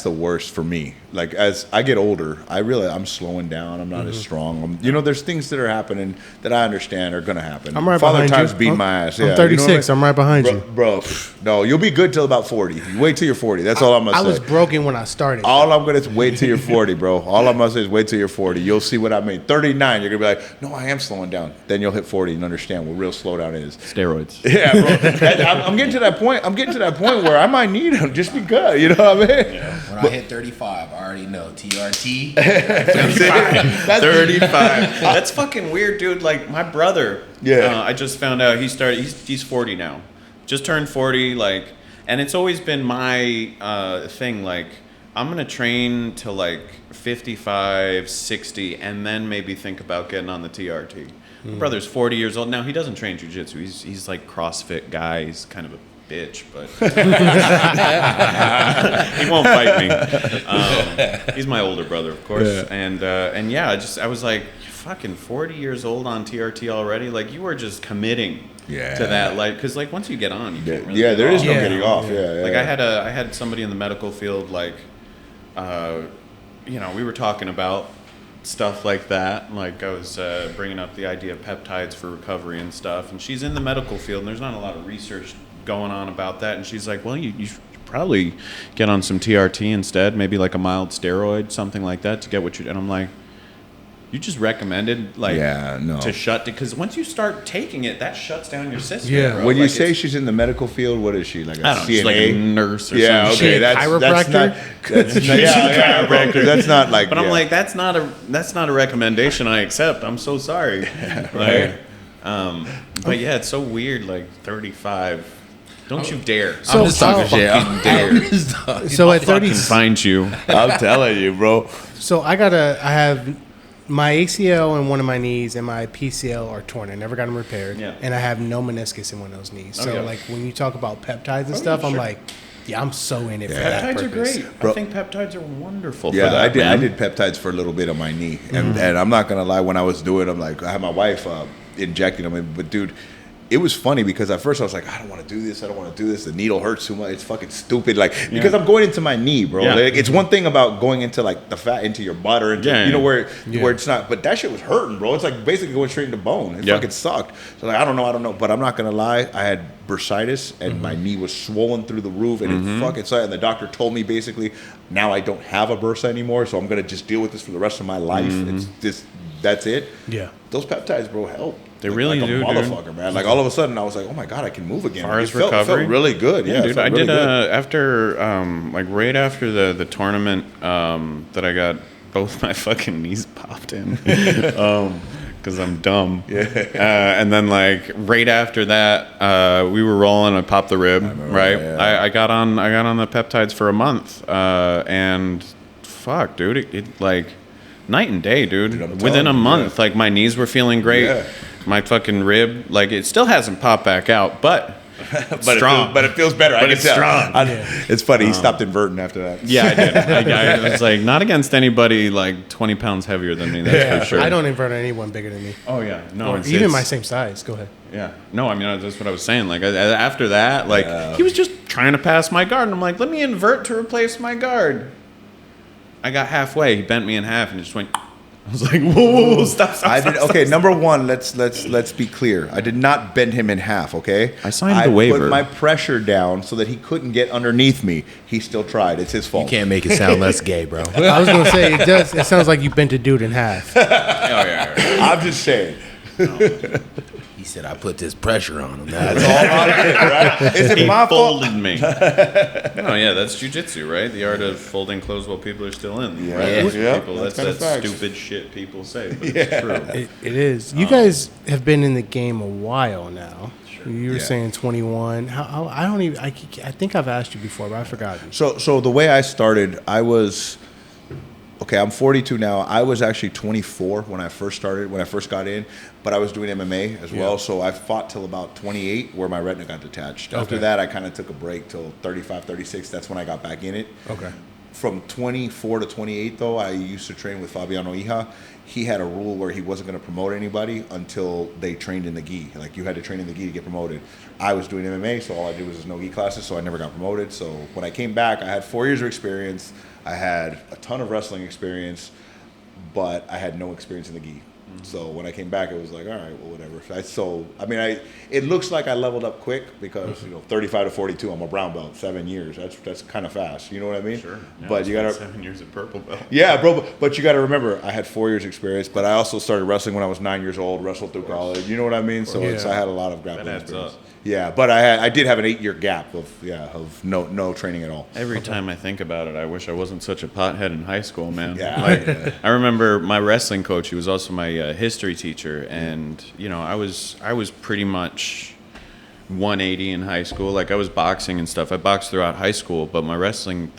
the worst for me. Like as I get older, I'm slowing down. I'm not as strong. There's things that are happening that I understand are gonna happen. I'm right Father behind Time's you. beating my ass. I'm Yeah, 36. I'm right behind you. bro. No, you'll be good till about 40. You wait till you're 40. That's all I'm gonna I say. was broken when I started. All I'm gonna wait till you're 40, bro. All I'm gonna say is wait till you're 40. You'll see what I mean. 39, you're gonna be like, no, I am slowing down. Then you'll hit 40 and understand what real slowdown is. Steroids. Yeah, bro. I'm getting to that point. I'm getting to that point where I might need them just because. You know what I mean? Yeah. When I hit 35, I already know. TRT. 35. That's fucking weird, dude. Like my brother. Yeah. I just found out he's 40 now. Just turned 40. Like, and it's always been my thing. Like, I'm gonna train till like 55, 60, and then maybe think about getting on the TRT. My brother's 40 years old now. He doesn't train jujitsu. He's like CrossFit guy. He's kind of a bitch, but he won't fight me. He's my older brother, of course, and yeah, I was like, fucking 40 years old on TRT already. Like you were just committing to that, like, because like once you get on, you can't really there is no Yeah. getting off. Yeah. like I had somebody in the medical field, like, we were talking about stuff like that. Like I was bringing up the idea of peptides for recovery and stuff, and she's in the medical field, and there's not a lot of research going on about that. And she's like, well, you probably get on some TRT instead, maybe like a mild steroid, something like that to get what you. And I'm like, you just recommended like to shut, because once you start taking it, that shuts down your system. Yeah. bro. When you Like, say she's in the medical field, what is she, like a I don't know, CNA? she's like a nurse or Yeah, something. okay, That's not. bro, 'cause that's not like. But I'm like, that's not a recommendation I accept. I'm so sorry. Like, but yeah, it's so weird. Like 35. Don't you dare. So- I'm just talking shit. fucking dare. So at 30, Fucking find you. I'm telling you, bro. so I have my ACL in one of my knees and my PCL are torn. I never got them repaired, Yeah. and I have no meniscus in one of those knees. So yeah. like when you talk about peptides and stuff, I'm sure. like, yeah, I'm so in it for that Peptides are purpose. great. Bro. I think peptides are wonderful for Yeah, that, I man. did peptides for a little bit on my knee, and I'm not gonna lie. When I was doing them, like I had my wife injecting them, but dude, it was funny because at first I was like, I don't want to do this. I don't want to do this. The needle hurts too much. It's fucking stupid. Like because I'm going into my knee, bro. Yeah. Like, it's one thing about going into like the fat into your butt or into Yeah, you know yeah. where it's not. But that shit was hurting, bro. It's like basically going straight into bone. It Yeah. fucking sucked. So like I don't know. But I'm not gonna lie. I had bursitis and my knee was swollen through the roof and it fucking sucked. And the doctor told me basically now I don't have a bursa anymore, so I'm gonna just deal with this for the rest of my life. It's just that's it. Yeah. Those peptides, bro, help. They really like do, a dude. motherfucker, man. Like all of a sudden, I was like, "Oh my god, I can move again." As far as It felt recovery, really good. Yeah, dude. it felt I really did good. after like right after the tournament that I got both my fucking knees popped in because I'm dumb. Yeah. And then like right after that, we were rolling. I popped the rib. Right. yeah. I got on the peptides for a month, and fuck, dude, it like night and day, dude. I'm Within telling a you, month, like my knees were feeling great. Yeah. My fucking rib, like it still hasn't popped back out, but strong. But it feels better. But I can it's tell. strong. It's funny. He stopped inverting after that. Yeah, I did. I was like, not against anybody like 20 pounds heavier than me. That's for sure. I don't invert anyone bigger than me. Oh yeah, no, Or even my same size. Go ahead. Yeah, no, I mean that's what I was saying. Like after that, like he was just trying to pass my guard, and I'm like, let me invert to replace my guard. I got halfway. He bent me in half, and just went. I was like, whoa, stop. I did. Okay, number one, let's be clear. I did not bend him in half. Okay, I signed the waiver. I put my pressure down so that he couldn't get underneath me. He still tried. It's his fault. You can't make it sound less gay, bro. I was gonna say it does. It sounds like you bent a dude in half. Oh yeah. I'm just saying. He said, I put this pressure on him. That's all on it, right? Is it He my fault? folded me. Oh yeah, that's jujitsu, right? The art of folding clothes while people are still in. Yeah. Right? Yeah, People, that's that's kinda facts. stupid shit people say, but it's true. It is. You guys have been in the game a while now. You were Yeah. saying 21. How I don't even. I think I've asked you before, but I've forgotten. So the way I started, I was okay. I'm 42 now. I was actually 24 when I first started. When I first got in, but I was doing MMA as well. So I fought till about 28, where my retina got detached. After Okay. that, I kind of took a break till 35, 36. That's when I got back in it. Okay. From 24 to 28, though, I used to train with Fabiano Ija. He had a rule where he wasn't going to promote anybody until they trained in the gi. Like, you had to train in the gi to get promoted. I was doing MMA, so all I did was no gi classes, so I never got promoted. So when I came back, I had 4 years of experience. I had a ton of wrestling experience, but I had no experience in the gi. So when I came back, it was like, all right, well, whatever. It looks like I leveled up quick because 35 to 42, I'm a brown belt, 7 years. That's kind of fast. You know what I mean? Sure. Yeah, But you I gotta, spent 7 years at purple belt. yeah, bro. But you got to remember, I had 4 years experience, but I also started wrestling when I was 9 years old. Wrestled through college. You know what I mean? So Yeah. I had a lot of grappling That adds experience. up. Yeah, but I did have an 8-year gap of no training at all. Every time I think about it, I wish I wasn't such a pothead in high school, man. Yeah. Like, I remember my wrestling coach. He was also my history teacher, and I was pretty much 180 in high school. Like I was boxing and stuff. I boxed throughout high school, but the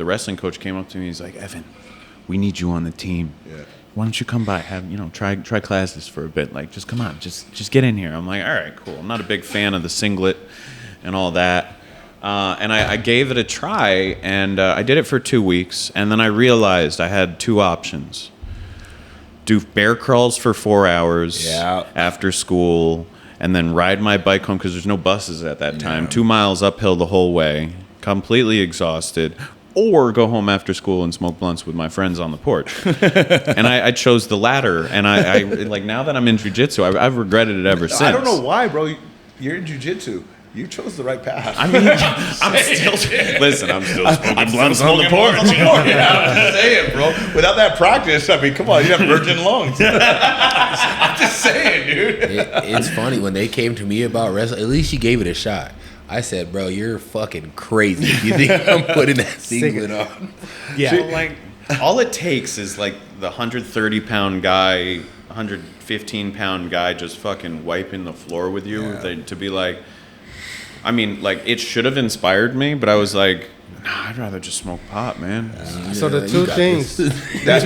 wrestling coach came up to me. He's like, Evan, we need you on the team. Yeah. Why don't you come by? Try classes for a bit. Like, just come on, just get in here. I'm like, all right, cool. I'm not a big fan of the singlet and all that. And I gave it a try, and I did it for 2 weeks, and then I realized I had two options: do bear crawls for 4 hours after school, and then ride my bike home because there's no buses at that time. Yeah. 2 miles uphill the whole way, completely exhausted. Or go home after school and smoke blunts with my friends on the porch. And I chose the latter. And I like now that I'm in jiu-jitsu, I've regretted it ever since. I don't know why, bro. You're in jiu-jitsu. You chose the right path. I mean, I'm still smoking blunts on the porch. Yeah, I'm just saying, bro. Without that practice, I mean, come on, you have virgin lungs. I'm just saying, dude. It's funny when they came to me about wrestling. At least you gave it a shot. I said, bro, you're fucking crazy if you think I'm putting that singlet on. Yeah. So, like, all it takes is like the 130-pound guy, 115-pound guy just fucking wiping the floor with you to be like, I mean, like, it should have inspired me, but I was like, nah, I'd rather just smoke pot, man. So the two things. That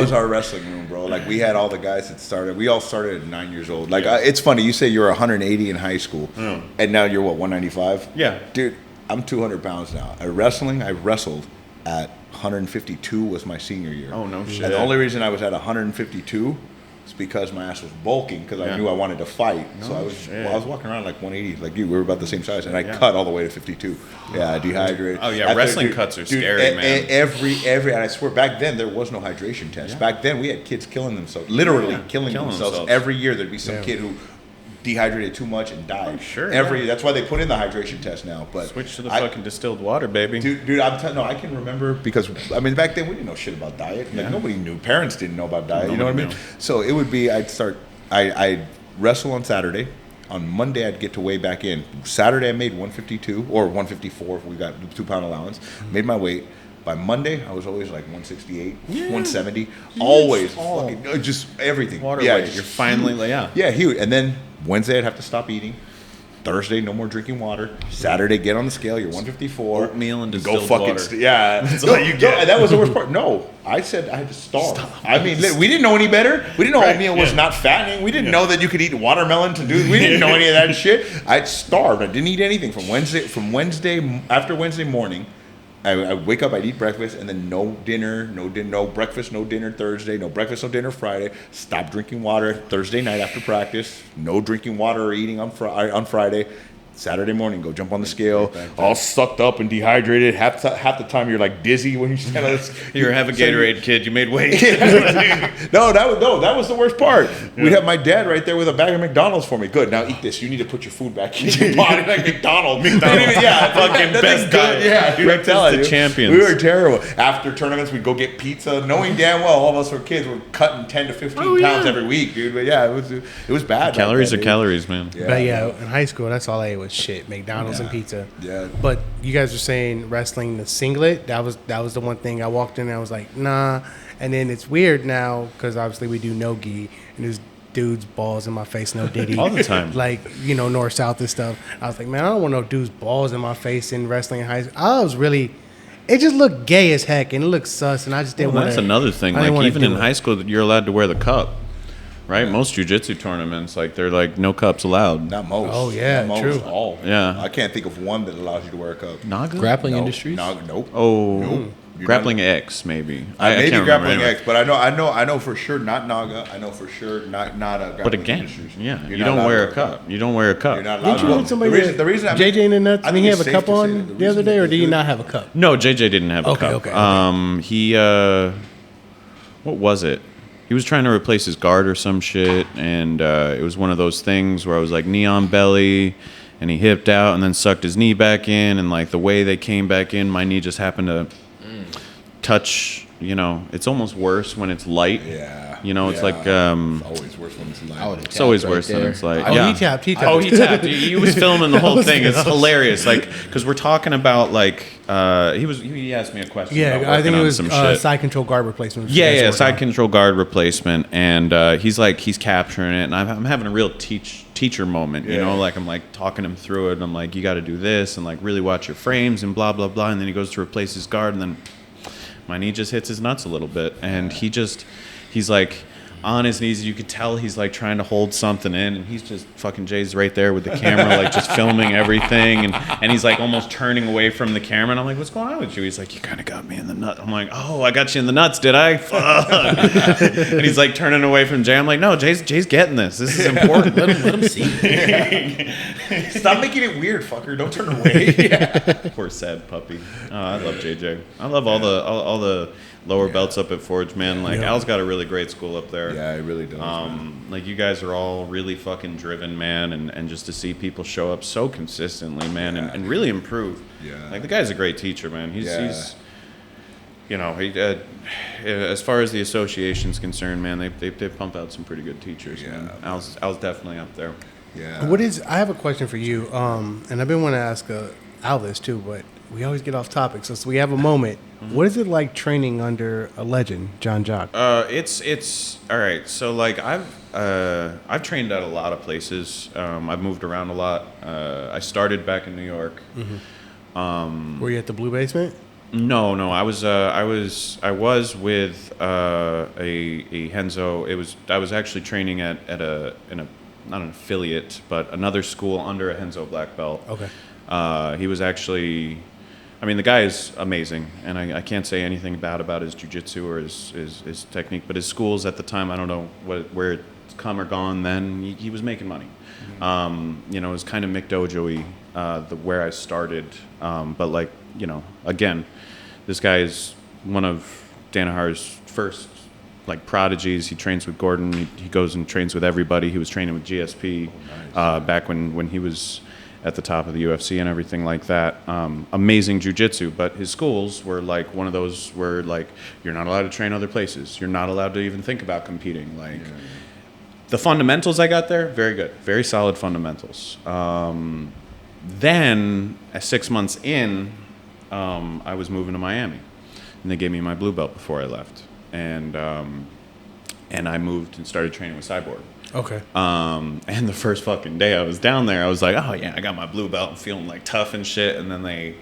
was our wrestling room, bro. Like, we had all the guys that started. We all started at 9 years old. Like, it's funny. You say you're 180 in high school, and now you're what, 195? Yeah, dude. I'm 200 pounds now. I wrestled at 152 was my senior year. Oh no shit. And the only reason I was at 152 is because my ass was bulking because I knew I wanted to fight. So I was walking around like 180, like you. We were about the same size, and I cut all the way to 52. Yeah, dehydrated. Oh yeah, wrestling cuts are scary, man. Every, and I swear, back then there was no hydration test. Back then we had kids killing themselves, literally killing themselves. Every year there'd be some kid who dehydrated too much and died. That's why they put in the hydration test now. But switch to the fucking distilled water, baby. Dude, I'm telling you, I can remember because I mean back then we didn't know shit about diet. Like nobody knew. Parents didn't know about diet. You know what I mean? So it would be I'd wrestle on Saturday. On Monday I'd get to weigh back in. Saturday I made 152 or 154 if we got the 2 pound allowance. Made my weight. By Monday, I was always like 168, 170, always fucking just everything. Water weight. You're finally huge. And then Wednesday, I'd have to stop eating. Thursday, no more drinking water. Saturday, get on the scale. You're 154. Oatmeal and distilled go fucking water. That's all you get. That was the worst part. No, I said I had to starve. I mean, we didn't know any better. We didn't know oatmeal was not fattening. We didn't know that you could eat watermelon to do. We didn't know any of that shit. I starved. I didn't eat anything from Wednesday after Wednesday morning. I wake up, I'd eat breakfast, and then no dinner, no breakfast, no dinner Thursday, no breakfast, no dinner Friday. Stop drinking water Thursday night after practice. No drinking water or eating on Friday. Saturday morning, go jump on the scale, all sucked up and dehydrated. Half the time you're like dizzy when you stand on this. You have a Gatorade kid. You made weight. No, that was the worst part. We'd have my dad right there with a bag of McDonald's for me. Good, now eat this. You need to put your food back in your body like McDonald's. Fucking best diet. Yeah, dude, I'm telling you, champions. We were terrible. After tournaments, we'd go get pizza, knowing damn well all of us were kids were cutting 10 to 15 pounds every week, dude. But yeah, it was bad. Calories are calories, man. But in high school, that's all I ate was shit, McDonald's and pizza. Yeah. But you guys were saying wrestling the singlet. That was the one thing I walked in and I was like, nah. And then it's weird now because obviously we do no gi and there's dudes balls in my face, no diddy all the time. Like north south and stuff. I was like, man, I don't want no dudes balls in my face in wrestling in high school. It just looked gay as heck and it looked sus and I just didn't want to. That's another thing. Like even in high school, you're allowed to wear the cup. Right, most jiu-jitsu tournaments, like they're like no cups allowed. Not most. Oh yeah, not true. Most, all. Yeah, I can't think of one that allows you to wear a cup. Naga? Grappling Industries. Naga, nope. Oh, nope. Grappling X maybe. I can't Grappling remember. X, but I know for sure not Naga. I know for sure not a Grappling But again, Industries. you don't wear a cup. You don't wear a cup. You're not allowed. Did you meet somebody? The reason JJ in the nuts. Did he have a cup on the other day, or did he not have a cup? No, JJ didn't have a cup. Okay. He what was it? He was trying to replace his guard or some shit, and it was one of those things where I was like knee on belly, and he hipped out and then sucked his knee back in, and like the way they came back in, my knee just happened to touch. It's almost worse when it's light. Yeah. It's like it's always worse when it's light. It's always worse when it's like. He tapped. Oh, he tapped. He was filming the whole thing. It's hilarious. Like, because we're talking about like he asked me a question. Yeah, about I think it was some shit. side control guard replacement. Side control guard replacement, and he's capturing it, and I'm having a real teacher moment. Like I'm like talking him through it. And I'm like, you got to do this, and like really watch your frames, and blah blah blah. And then he goes to replace his guard, and then my knee just hits his nuts a little bit, and he's like on his knees. You could tell he's like trying to hold something in, and he's just fucking Jay's right there with the camera, like just filming everything, and he's like almost turning away from the camera, and I'm like, what's going on with you? He's like, you kind of got me in the nut. I'm like, oh, I got you in the nuts, did I? Fuck. And he's like turning away from Jay. I'm like, no, Jay's getting this. This is important. Let him see. Stop making it weird, fucker. Don't turn away. Poor sad puppy. Oh, I love JJ. I love all the lower belts up at Forge, man. Like Al's got a really great school up there. Yeah, it really does. Man. Like you guys are all really fucking driven, man, and just to see people show up so consistently, man, and really improve. Yeah. Like the guy's a great teacher, man. He's you know, as far as the association's concerned, man, they pump out some pretty good teachers. Man. Al's definitely up there. Yeah. I have a question for you, and I've been wanting to ask Al this too, but we always get off topic, so we have a moment. What is it like training under a legend, John Jacq? It's all right. So like I've trained at a lot of places. I've moved around a lot. I started back in New York. Were you at the Blue Basement? No. I was with a Henzo. I was actually training at a not an affiliate, but another school under a Henzo black belt. Okay. He was actually, I mean, the guy is amazing, and I can't say anything bad about his jiu-jitsu or his technique, but his schools at the time, I don't know where it's come or gone then, he was making money. You know, it was kind of McDojo-y, where I started, but like, you know, again, this guy is one of Danaher's first like prodigies. He trains with Gordon. He goes and trains with everybody. He was training with GSP back when he was at the top of the UFC and everything like that. Amazing jiu-jitsu, but his schools were like one of those where like you're not allowed to train other places. You're not allowed to even think about competing. Like the fundamentals I got there, very good, very solid fundamentals. Then 6 months in, I was moving to Miami, and they gave me my blue belt before I left. And I moved and started training with Cyborg. Okay. And the first fucking day I was down there, I was like, oh yeah, I got my blue belt. I'm feeling like tough and shit. And then they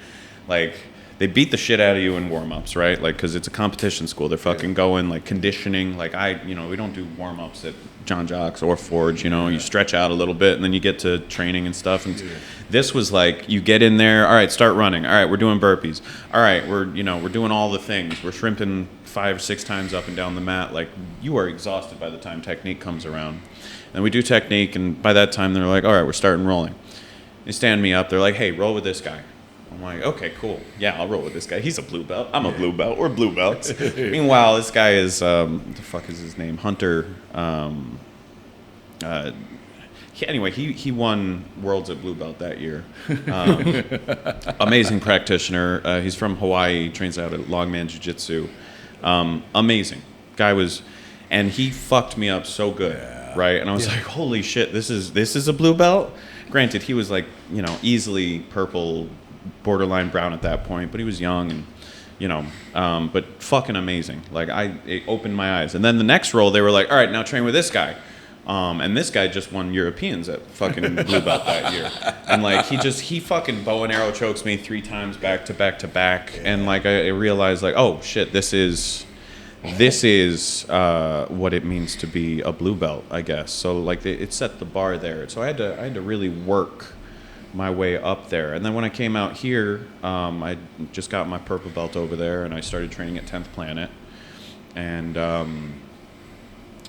beat the shit out of you in warm-ups, right? Like, because it's a competition school. They're fucking going, like, conditioning. Like, we don't do warm-ups at John Jacq's or Forge, you know. You stretch out a little bit, and then you get to training and stuff. And this was like, you get in there, all right, start running. All right, we're doing burpees. All right, we're doing all the things. We're shrimping 5 or 6 times up and down the mat. Like, you are exhausted by the time technique comes around. And we do technique, and by that time, they're like, all right, we're starting rolling. They stand me up. They're like, hey, roll with this guy. I'm like, okay, cool. Yeah, I'll roll with this guy. He's a blue belt. I'm a blue belt. We're blue belts. Meanwhile, this guy is, what the fuck is his name? Hunter. Anyway, he won Worlds at blue belt that year. Amazing practitioner. He's from Hawaii. Trains out at Longman Jiu Jitsu. Amazing. Guy was, and he fucked me up so good, right? And I was like, holy shit, this is a blue belt? Granted, he was like, you know, easily purple, borderline brown at that point, but he was young and, you know, but fucking amazing. Like, it opened my eyes. And then the next roll, they were like, all right, now train with this guy. And this guy just won Europeans at fucking blue belt that year. And like, he fucking bow and arrow chokes me 3 times back to back to back. And like, I realized like, oh shit, this is what it means to be a blue belt, I guess. So like, it set the bar there. So I had to really work my way up there. And then when I came out here, I just got my purple belt over there, and I started training at 10th Planet.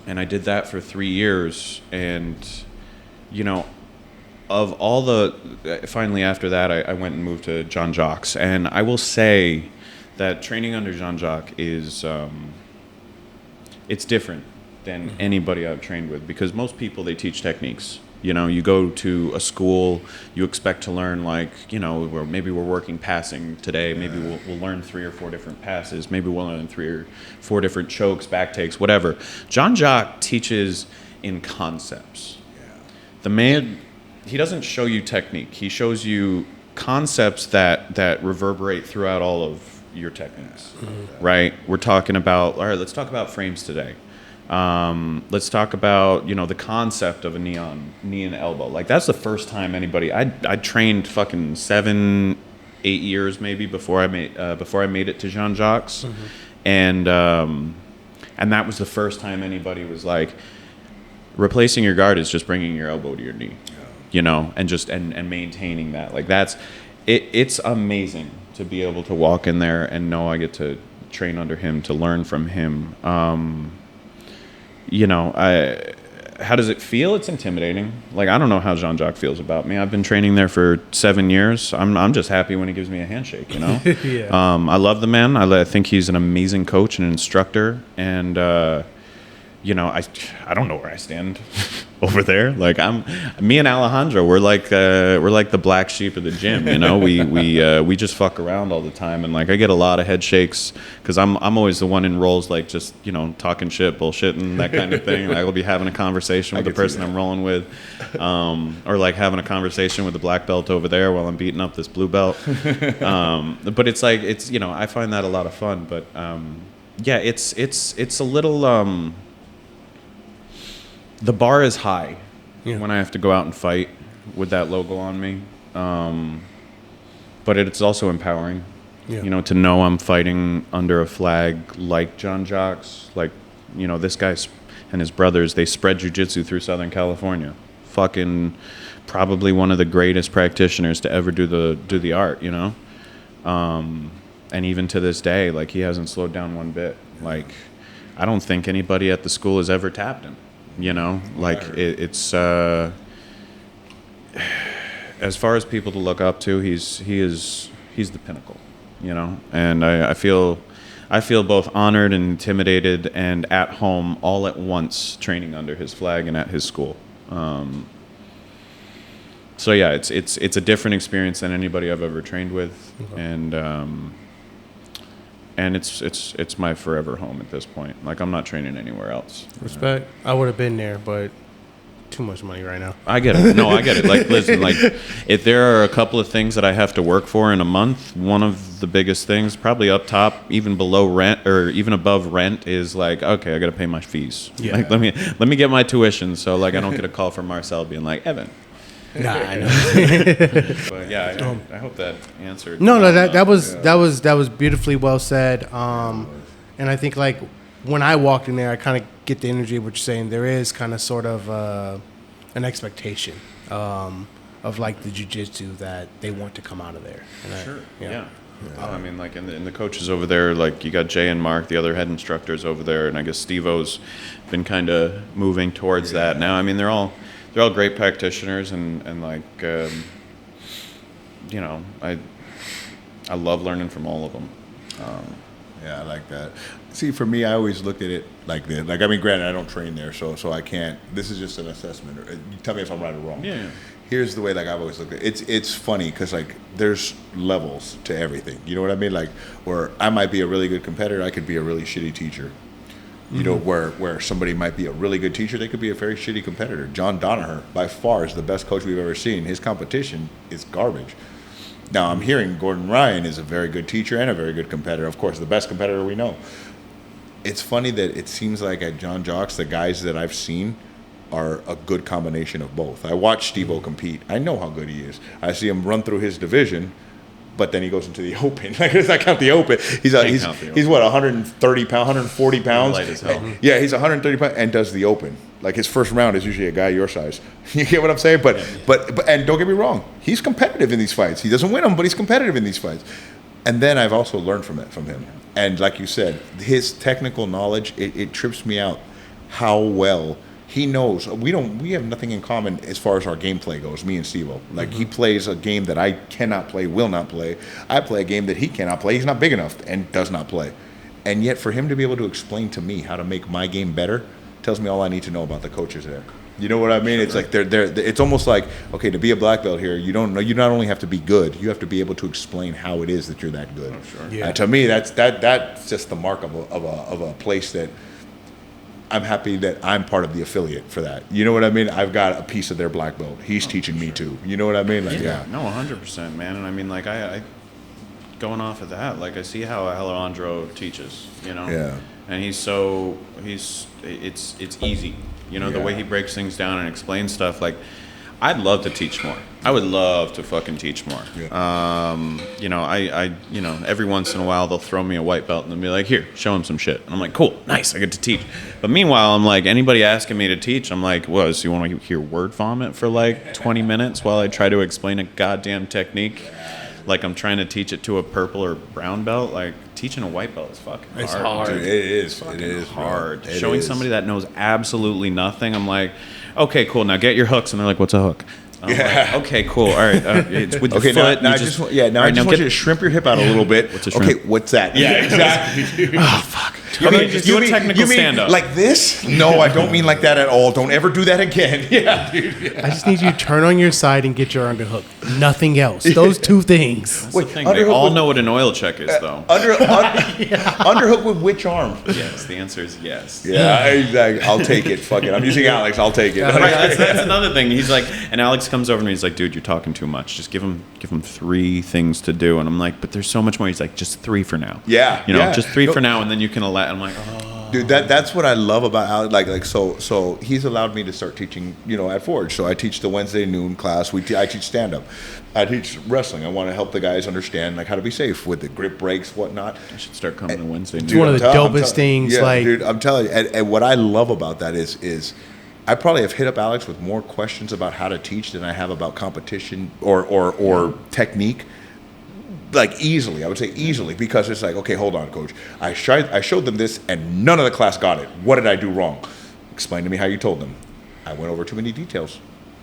And I did that for 3 years. And, you know, of all finally after that, I went and moved to John Jacq's. And I will say that training under John Jacq is, it's different than anybody I've trained with, because most people, they teach techniques. You know, you go to a school, you expect to learn, like, you know, maybe we're working passing today. Maybe we'll learn 3 or 4 different passes. Maybe we'll learn 3 or 4 different chokes, back takes, whatever. John Jacq teaches in concepts. The man, he doesn't show you technique. He shows you concepts that reverberate throughout all of your techniques, right? We're talking about, all right, let's talk about frames today. Let's talk about, you know, the concept of a knee and elbow. Like, that's the first time anybody, I trained fucking 7-8 years maybe before I made it to Jean Jacq's. And that was the first time anybody was like, replacing your guard is just bringing your elbow to your knee, you know, and just, and maintaining that. Like, it's amazing to be able to walk in there and know I get to train under him, to learn from him. You know, how does it feel? It's intimidating. Like, I don't know how Jean-Jacques feels about me. I've been training there for 7 years. I'm just happy when he gives me a handshake, you know? I love the man. I think he's an amazing coach and instructor. And, you know, I don't know where I stand over there. Like, me and Alejandro, we're like the black sheep of the gym, you know? We just fuck around all the time. And, like, I get a lot of head shakes because I'm always the one in roles, like, just, you know, talking shit, bullshitting, that kind of thing. Like, I'll be having a conversation with the person I'm rolling with, or, like, having a conversation with the black belt over there while I'm beating up this blue belt. But it's like, it's, you know, I find that a lot of fun. But, yeah, it's a little... the bar is high when I have to go out and fight with that logo on me. But it's also empowering, you know, to know I'm fighting under a flag like Jean-Jacques. Like, you know, this guy and his brothers, they spread jiu-jitsu through Southern California. Fucking probably one of the greatest practitioners to ever do the art, you know? And even to this day, like, he hasn't slowed down one bit. Like, I don't think anybody at the school has ever tapped him. You know, like it's as far as people to look up to, he's the pinnacle, you know. And I feel both honored and intimidated and at home all at once training under his flag and at his school. So yeah, it's a different experience than anybody I've ever trained with, and it's my forever home at this point. Like, I'm not training anywhere else. Respect. I would have been there, but too much money right now. I get it. No, I get it. Like, listen, like, if there are a couple of things that I have to work for in a month, one of the biggest things, probably up top, even below rent or even above rent, is like, okay, I got to pay my fees. Yeah. Like, let me get my tuition, so, like, I don't get a call from Marcel being like, Evan. Nah, I know. But yeah, I hope that answered. No, that was beautifully well said. And I think, like, when I walked in there, I kind of get the energy of what you're saying. There is kind of sort of an expectation of, like, the jiu-jitsu that they want to come out of there. And sure. Yeah. I mean, like, in the coaches over there, like, you got Jay and Mark, the other head instructors over there, and I guess Steve-O's been kind of moving towards that now. I mean, they're all great practitioners, and like, you know, I love learning from all of them. Yeah, I like that. See, for me, I always look at it like this. Like, I mean, granted, I don't train there, so I can't. This is just an assessment. You tell me if I'm right or wrong. Yeah. Here's the way, like, I've always looked at it. It's funny because, like, there's levels to everything. You know what I mean? Like, where I might be a really good competitor, I could be a really shitty teacher. You know, where somebody might be a really good teacher, they could be a very shitty competitor. John Donaher, by far, is the best coach we've ever seen. His competition is garbage. Now, I'm hearing Gordon Ryan is a very good teacher and a very good competitor. Of course, the best competitor we know. It's funny that it seems like at Jean-Jacques, the guys that I've seen are a good combination of both. I watch Steve-O compete. I know how good he is. I see him run through his division, but then he goes into the open. Like, does that count the open? He's what, 130 pounds, 140 pounds? Light as hell. Yeah, he's 130 pounds and does the open. Like, his first round is usually a guy your size. You get what I'm saying? But and don't get me wrong, he's competitive in these fights. He doesn't win them, but he's competitive in these fights. And then I've also learned from him. And like you said, his technical knowledge, it trips me out how well he knows. We have nothing in common as far as our gameplay goes, me and Steve-O. Like, he plays a game that I cannot play, will not play. I play a game that he cannot play. He's not big enough and does not play. And yet for him to be able to explain to me how to make my game better tells me all I need to know about the coaches there. You know what I mean? It's like they're it's almost like, okay, to be a black belt here, you not only have to be good, you have to be able to explain how it is that you're that good. Oh, sure. Yeah. To me, that's just the mark of a place that I'm happy that I'm part of the affiliate for that. You know what I mean? I've got a piece of their black belt. He's teaching me too. You know what I mean? Like, yeah. No, 100%, man. And I mean, like, I going off of that, like, I see how Alejandro teaches, you know? Yeah. And it's easy. You know, the way he breaks things down and explains stuff, like, I'd love to teach more. I would love to fucking teach more. Yeah. You know, I every once in a while they'll throw me a white belt and they'll be like, here, show him some shit. And I'm like, cool, nice, I get to teach. But meanwhile, I'm like, anybody asking me to teach, I'm like, what, so you want to hear word vomit for like 20 minutes while I try to explain a goddamn technique? Like I'm trying to teach it to a purple or brown belt? Like, teaching a white belt is fucking hard. It's hard. Dude, it is. Fucking It is hard. bro. It Showing is. somebody that knows absolutely nothing, I'm like, okay, cool. Now get your hooks, and they're like, what's a hook? I'm like, okay, cool. All right, it's with your Okay, foot. now you I just want, all right, I just want get- you to shrimp your hip out a little bit. What's a shrimp? Okay, what's that? Yeah, exactly. Oh fuck. Okay, just do a technical stand-up. Like this? No, I don't mean like that at all. Don't ever do that again. Yeah, dude. I just need you to turn on your side and get your underhook. Nothing else. Those two things. That's the thing. They all know what an oil check is, though. Underhook with which arm? Yes, the answer is yes. Yeah, exactly. I'll take it. Fuck it. I'm using Alex. I'll take it. Right, that's another thing. He's like, and Alex comes over to me. He's like, dude, you're talking too much. Just give him 3 things to do. And I'm like, but there's so much more. He's like, just 3 for now. Yeah, you know, yeah. just 3 No. for now, and then you can allow. I'm like, oh. Dude, that's what I love about Alex. Like so he's allowed me to start teaching, at Forge. So I teach the Wednesday noon class. I teach stand up. I teach wrestling. I want to help the guys understand like how to be safe with the grip breaks, whatnot. I should start coming to Wednesday. It's one of the I'm dopest things. Yeah, like, dude, I'm telling you. And what I love about that is I probably have hit up Alex with more questions about how to teach than I have about competition or technique. Like easily, I would say easily, because it's like, okay, hold on, coach. I showed them this, and none of the class got it. What did I do wrong? Explain to me how you told them. I went over too many details.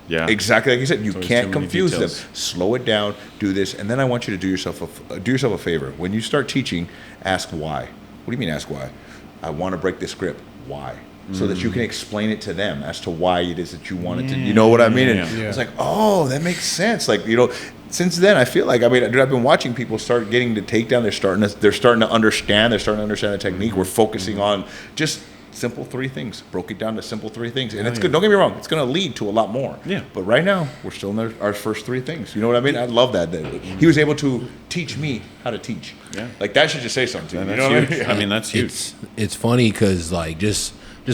Yeah. Exactly like you said. You Always can't too many confuse them. details. Slow it down. Do this, and then I want you to do yourself a favor. When you start teaching, ask why. What do you mean, ask why? I want to break this grip. Why? So that you can explain it to them as to why it is that you want it to. You know what I mean? And Yeah. it's like, oh, that makes sense. Like, since then, I feel like, dude, I've been watching people start getting to takedown. They're starting to understand. They're starting to understand the technique. We're focusing on just simple 3 things. Broke it down to simple 3 things, and it's good. Don't get me wrong. It's going to lead to a lot more. Yeah. But right now, we're still in our first 3 things. You know what I mean? I love that he was able to teach me how to teach. Yeah. Like that should just say something. And You that's know what huge. I mean? I mean, that's huge. It's funny because like just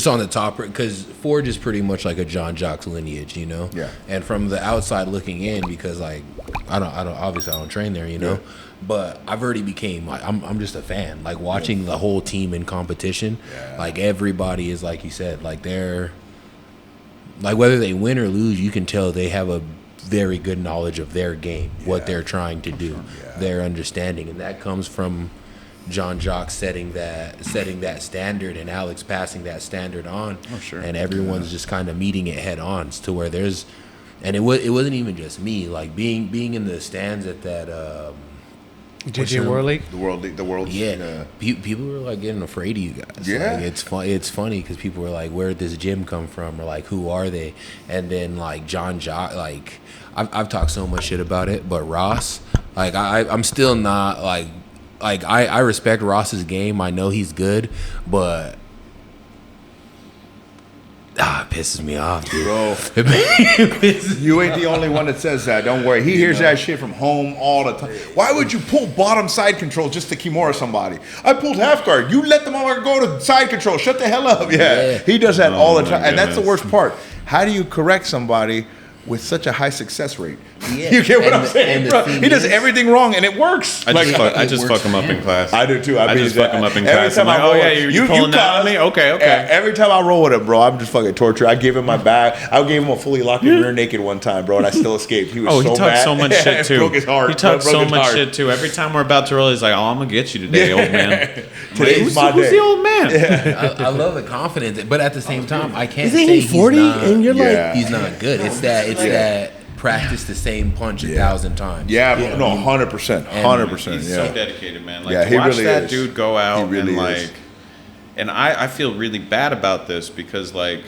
on the top, because Forge is pretty much like a John Jacques lineage, Yeah. And from the outside looking in, because like I don't train there, Yeah. but I've already became like I'm just a fan. Like watching the whole team in competition, like everybody is like you said, like they're like whether they win or lose, you can tell they have a very good knowledge of their game, what they're trying to do, their understanding, and that comes from John Jacques setting that standard and Alex passing that standard on. Oh, sure. And everyone's just kind of meeting it head on to where there's, and it wasn't even just me, like being in the stands at that JJ World League. The world. people were like getting afraid of you guys. Yeah. Like, it's funny because people were like, where did this gym come from, or like, who are they? And then like John Jacques, like I've talked so much shit about it, but Ross, like I'm still not like I respect Ross's game. I know he's good, but it pisses me off, dude. Bro, you ain't the only one that says that. Don't worry. He hears that shit from home all the time. Why would you pull bottom side control just to Kimura somebody? I pulled half guard. You let them all go to side control. Shut the hell up. Yeah. He does that all the my time. And that's the goodness. worst part. How do you correct somebody with such a high success rate? Yeah. You get what And I'm the- saying, and the bro? thing He does is- everything wrong, and it works. I just it fuck works. him up in class. I do too. I just fuck him up in class. I'm like, oh yeah, you pulling that on me? Okay. Every time I roll with him, bro, I'm just fucking torture. I gave him my bag. I gave him a fully locked in rear naked one time, bro, and I still escaped. He was Oh, so he talks mad. so much shit too. Broke his heart. He talks Broke so his much heart. shit too. Every time we're about to roll, he's like, "Oh, I'm gonna get you today, old man." Today's my Who's day. the old man? I love the confidence, but at the same time, I can't Isn't say he 40? he's not, And you're Yeah. he's not good. It's that practice the same punch 1,000 times. Yeah, no, 100%, 100%. He's Yeah, so dedicated, man. Like Yeah, to he watch really that is. dude go out He really and like, is. and I feel really bad about this because like,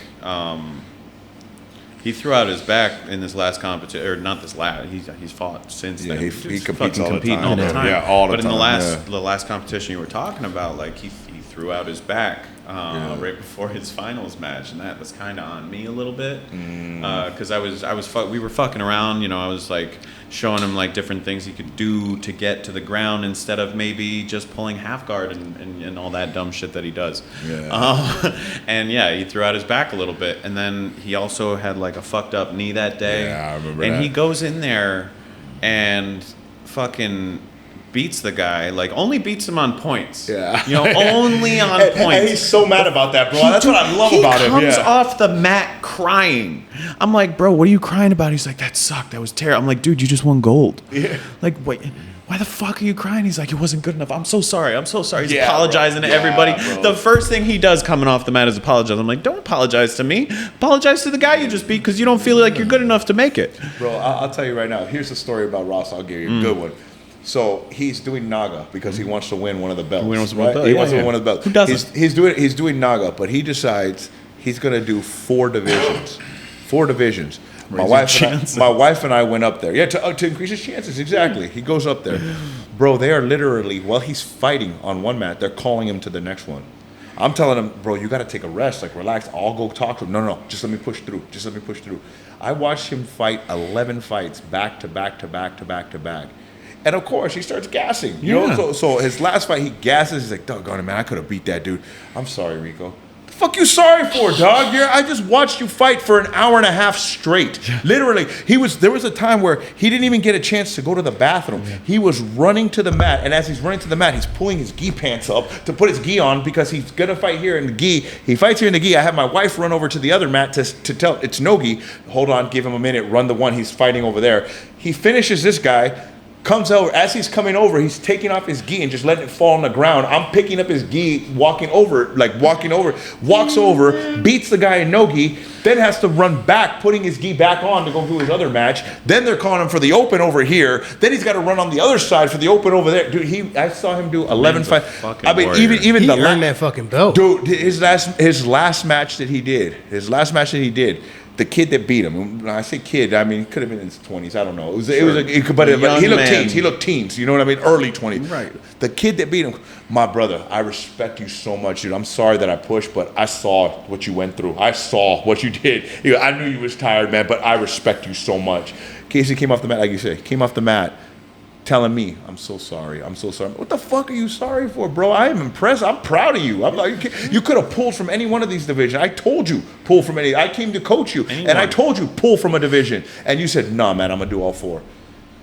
he threw out his back in this last competition, or not this last. He's fought since Yeah, then. he Dude's competes fucking all the competing time. all the Yeah. time. Yeah, all the but in time, the last competition you were talking about, like he threw out his back right before his finals match, and that was kind of on me a little bit because we were fucking around. You know, I was like showing him like different things he could do to get to the ground instead of maybe just pulling half guard and all that dumb shit that he does. Yeah. And yeah, he threw out his back a little bit, and then he also had like a fucked up knee that day. Yeah, I remember and that. he goes in there and fucking beats the guy, like only beats him on points. Yeah. You know, only on And points. he's so mad about that, bro. That's what I love about him. He comes Yeah. off the mat crying. I'm like, bro, what are you crying about? He's like, that sucked. That was terrible. I'm like, dude, you just won gold. Yeah. Like, wait, why the fuck are you crying? He's like, it wasn't good enough. I'm so sorry. He's Yeah, apologizing bro. to everybody. Yeah, bro. The first thing he does coming off the mat is apologize. I'm like, don't apologize to me. Apologize to the guy you just beat because you don't feel like you're good enough to make it. Bro, I'll tell you right now. Here's a story about Ross. I'll give you a good one. So he's doing Naga because he wants to win one of the belts. He wants to win the belt. He Yeah, wants to yeah. win one of the belts. Who doesn't? He's doing Naga, but he decides he's gonna do 4 divisions. 4 divisions. My wife and I went up there. Yeah, to increase his chances. Exactly. He goes up there. Bro, they are literally, while he's fighting on one mat, they're calling him to the next one. I'm telling him, bro, you got to take a rest. Like, relax. I'll go talk to him. No. Just let me push through. I watched him fight 11 fights back to back to back to back to back. And of course, he starts gassing. You know, so his last fight, he gasses. He's like, doggone it, man, I could have beat that dude. I'm sorry, Rico. The fuck you sorry for, dog? I just watched you fight for an hour and a half straight. Literally, there was a time where he didn't even get a chance to go to the bathroom. He was running to the mat, and as he's running to the mat, he's pulling his gi pants up to put his gi on because he's gonna fight here in the gi. He fights here in the gi. I have my wife run over to the other mat to tell it's no gi. Hold on, give him a minute. Run the one he's fighting over there. He finishes this guy. Comes over, as he's coming over, he's taking off his gi and just letting it fall on the ground. I'm picking up his gi, walks over, beats the guy in no gi, then has to run back, putting his gi back on to go do his other match. Then they're calling him for the open over here. Then he's got to run on the other side for the open over there. Dude, I saw him do 11 fights. I mean, even He the earned that fucking belt. dude, his last match that he did. The kid that beat him. When I say kid, I mean, could have been in his 20s. I don't know. But he looked teens. He looked teens. You know what I mean? Early 20s. Right. The kid that beat him, my brother, I respect you so much, dude. I'm sorry that I pushed, but I saw what you went through. I saw what you did. I knew you was tired, man, but I respect you so much. Casey came off the mat, like you said. Came off the mat telling me, I'm so sorry. What the fuck are you sorry for, bro? I am impressed. I'm proud of you. I'm like, you could have pulled from any one of these divisions. I told you, pull from any. I came to coach you, and I told you, pull from a division. And you said, nah, man, I'm going to do all 4.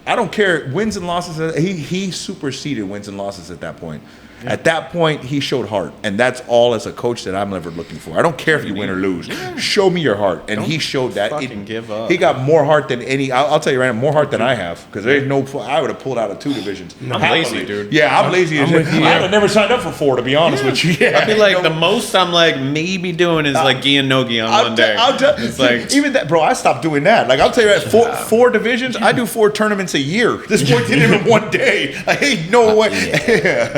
I don't care. Wins and losses. He superseded wins and losses at that point. Yeah. At that point, he showed heart. And that's all as a coach that I'm never looking for. I don't care if you win or lose. Yeah. Show me your heart. And he showed that. Give up. He got more heart than any. I'll tell you right now, more heart than I have. Because there's no. I would have pulled out of 2 divisions. I'm lazy, dude. Yeah, I'm lazy. I would have never signed up for 4, to be honest with you. Yeah, I feel like the most I'm like maybe doing is like gi and no gi on one day. It's like even that, bro. I stopped doing that. Like I'll tell you that 4 divisions. I do 4 tournaments a year. This boy did it in one day. Ain't no way.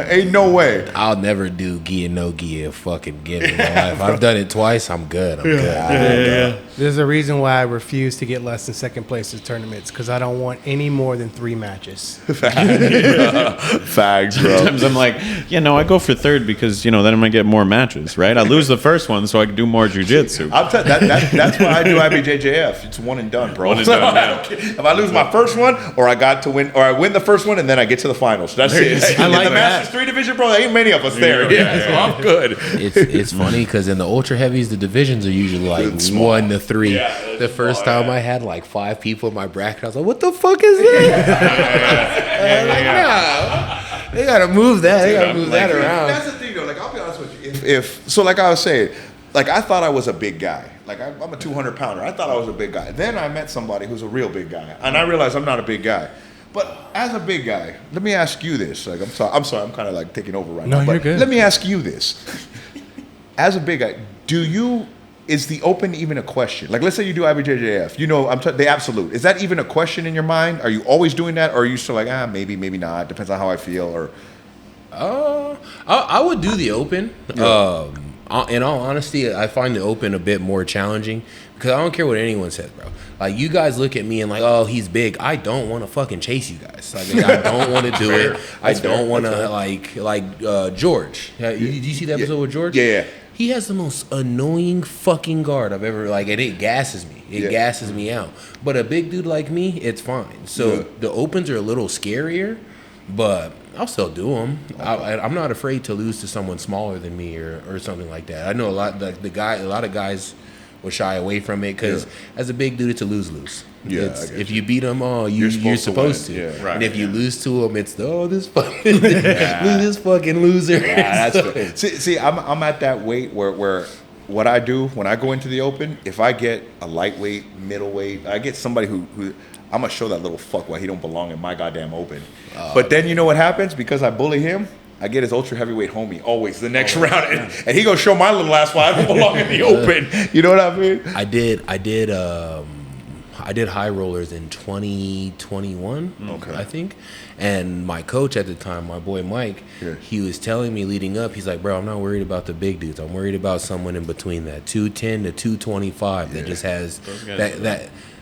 Ain't no way. I'll never do gi and no gi a fucking again in my life. I've done it twice. I'm good. Yeah. There's a reason why I refuse to get less than second place in tournaments because I don't want any more than 3 matches. Fags, bro. Sometimes I'm like, I go for 3rd because then I'm gonna get more matches, right? I lose the first one so I can do more jiu-jitsu. That's why I do IBJJF. It's one and done, bro. One and done, if I lose my first one, or I got to win, or I win the first one, and then I get to the finals. That's it. I like in the Masters 3 division, bro. There ain't many of us there. So I'm good. It's funny because in the ultra heavies, the divisions are usually like 1 to 3. Yeah, the first time I had like 5 people in my bracket, I was like, "What the fuck is that?" They gotta move that. They gotta move that around. That's the thing, though. Like I'll be honest with you. If so, like I was saying, like I thought I was a big guy. Like I'm a 200 pounder. I thought I was a big guy. Then I met somebody who's a real big guy, and I realized I'm not a big guy. But as a big guy, let me ask you this. Like I'm sorry, I'm kind of like taking over right now. No, you're good. Let me ask you this. As a big guy, is the open even a question? Like let's say you do IBJJF. The absolute. Is that even a question in your mind? Are you always doing that, or are you still like maybe not? Depends on how I feel. Or I would do the open. Yeah. In all honesty, I find the open a bit more challenging because I don't care what anyone says, bro. Like you guys look at me and like, oh, he's big. I don't want to fucking chase you guys. Like I don't want to do it. I don't want to like George. Did you see the episode with George? Yeah. He has the most annoying fucking guard I've ever and it gasses me. It gasses me out. But a big dude like me, it's fine. So the opens are a little scarier, but I'll still do them. I'm not afraid to lose to someone smaller than me or something like that. I know a lot of guys will shy away from it because as a big dude, it's a lose-lose. Yeah, if you beat them, you're supposed to. Yeah, right. And if you lose to them, it's this fucking this fucking loser. Yeah, that's fair. See, I'm at that weight where what I do when I go into the open, if I get a lightweight, middleweight, I get somebody who I'm gonna show that little fuck why he don't belong in my goddamn open. But then you know what happens? Because I bully him, I get his ultra heavyweight homie always the next round, and he gonna show my little ass why I don't belong in the open. You know what I mean? I did high rollers in 2021, I think. And my coach at the time, my boy Mike, he was telling me leading up, he's like, bro, I'm not worried about the big dudes. I'm worried about someone in between that 210 to 225 that just has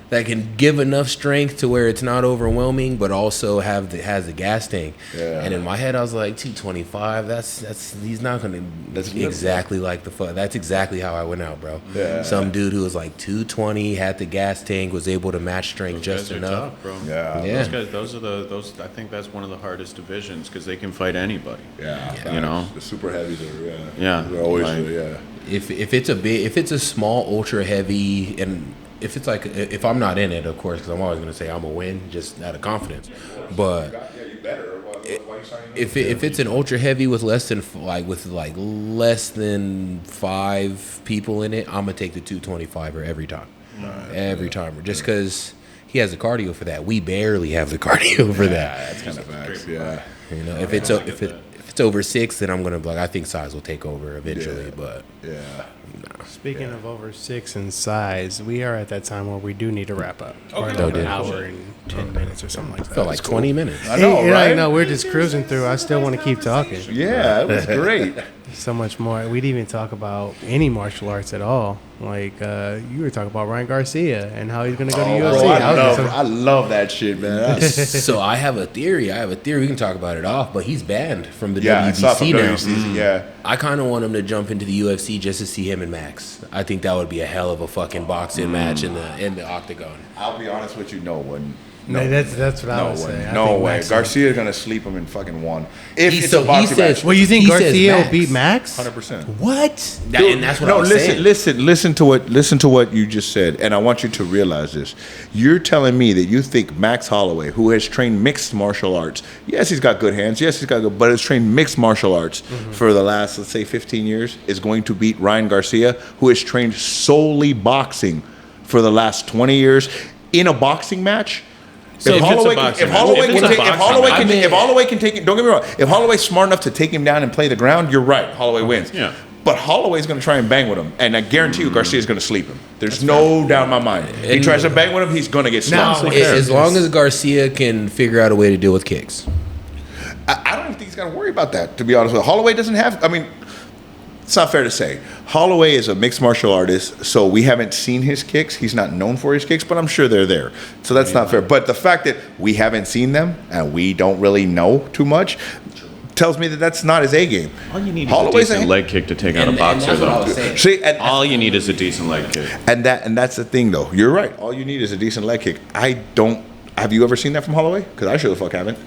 that can give enough strength to where it's not overwhelming, but also has a gas tank. Yeah. And in my head, I was like, 225. He's not gonna. That's exactly like the fuck. That's exactly how I went out, bro. Yeah. Some dude who was like 220, had the gas tank, was able to match strength just enough. Tough, bro. Yeah. Those guys. I think that's one of the hardest divisions because they can fight anybody. Yeah. You know, the super heavies are. Yeah. They're always. If it's a small ultra heavy and. If it's like, if I'm not in it, of course, because I'm always going to say I'm going to win, just out of confidence. But if it's an ultra heavy with less than 5 people in it, I'm going to take the 225er every time. Every time. Just because he has the cardio for that. We barely have the cardio for that. That's kind of facts, yeah. You know, if it's over 6, then I'm going to be like, I think size will take over eventually, but. Yeah. Speaking of over 6 in size, we are at that time where we do need to wrap up. Okay. About an hour and 10 minutes or something like that. Felt like 20 minutes. I know, right? I know, we're just cruising through. I still want to keep talking. Yeah, it was great. So much more. We didn't even talk about any martial arts at all. Like, you were talking about Ryan Garcia and how he's going to go to UFC. Bro, I love that shit, man. So I have a theory. We can talk about it off, but he's banned from the WBC now. Yeah. I kind of want him to jump into the UFC just to see him and Max. I think that would be a hell of a fucking boxing match in the octagon. I'll be honest with you, no. That's what I was saying. No way. Garcia's gonna sleep him in fucking one. If it's a boxing match. Well, you think Garcia will beat Max? 100%. What? And that's what I was saying. Listen to what you just said, and I want you to realize this. You're telling me that you think Max Holloway, who has trained mixed martial arts, yes, he's got good hands, but has trained mixed martial arts for the last, let's say, 15 years, is going to beat Ryan Garcia, who has trained solely boxing for the last 20 years in a boxing match? If Holloway can take it, don't get me wrong. If Holloway's smart enough to take him down and play the ground, you're right. Holloway wins. Yeah. But Holloway's going to try and bang with him, and I guarantee you Garcia's going to sleep him. There's no doubt in my mind. He tries to bang with him, he's going to get slumped. As long as Garcia can figure out a way to deal with kicks. I don't think he's got to worry about that, to be honest with you. Holloway doesn't have, it's not fair to say. Holloway is a mixed martial artist, so we haven't seen his kicks. He's not known for his kicks, but I'm sure they're there. So that's not fair. But the fact that we haven't seen them and we don't really know too much tells me that that's not his A game. All you need is a decent leg kick to take out a boxer, though. All you need is a decent leg kick. And that's the thing, though. You're right. All you need is a decent leg kick. Have you ever seen that from Holloway? Because I sure the fuck haven't.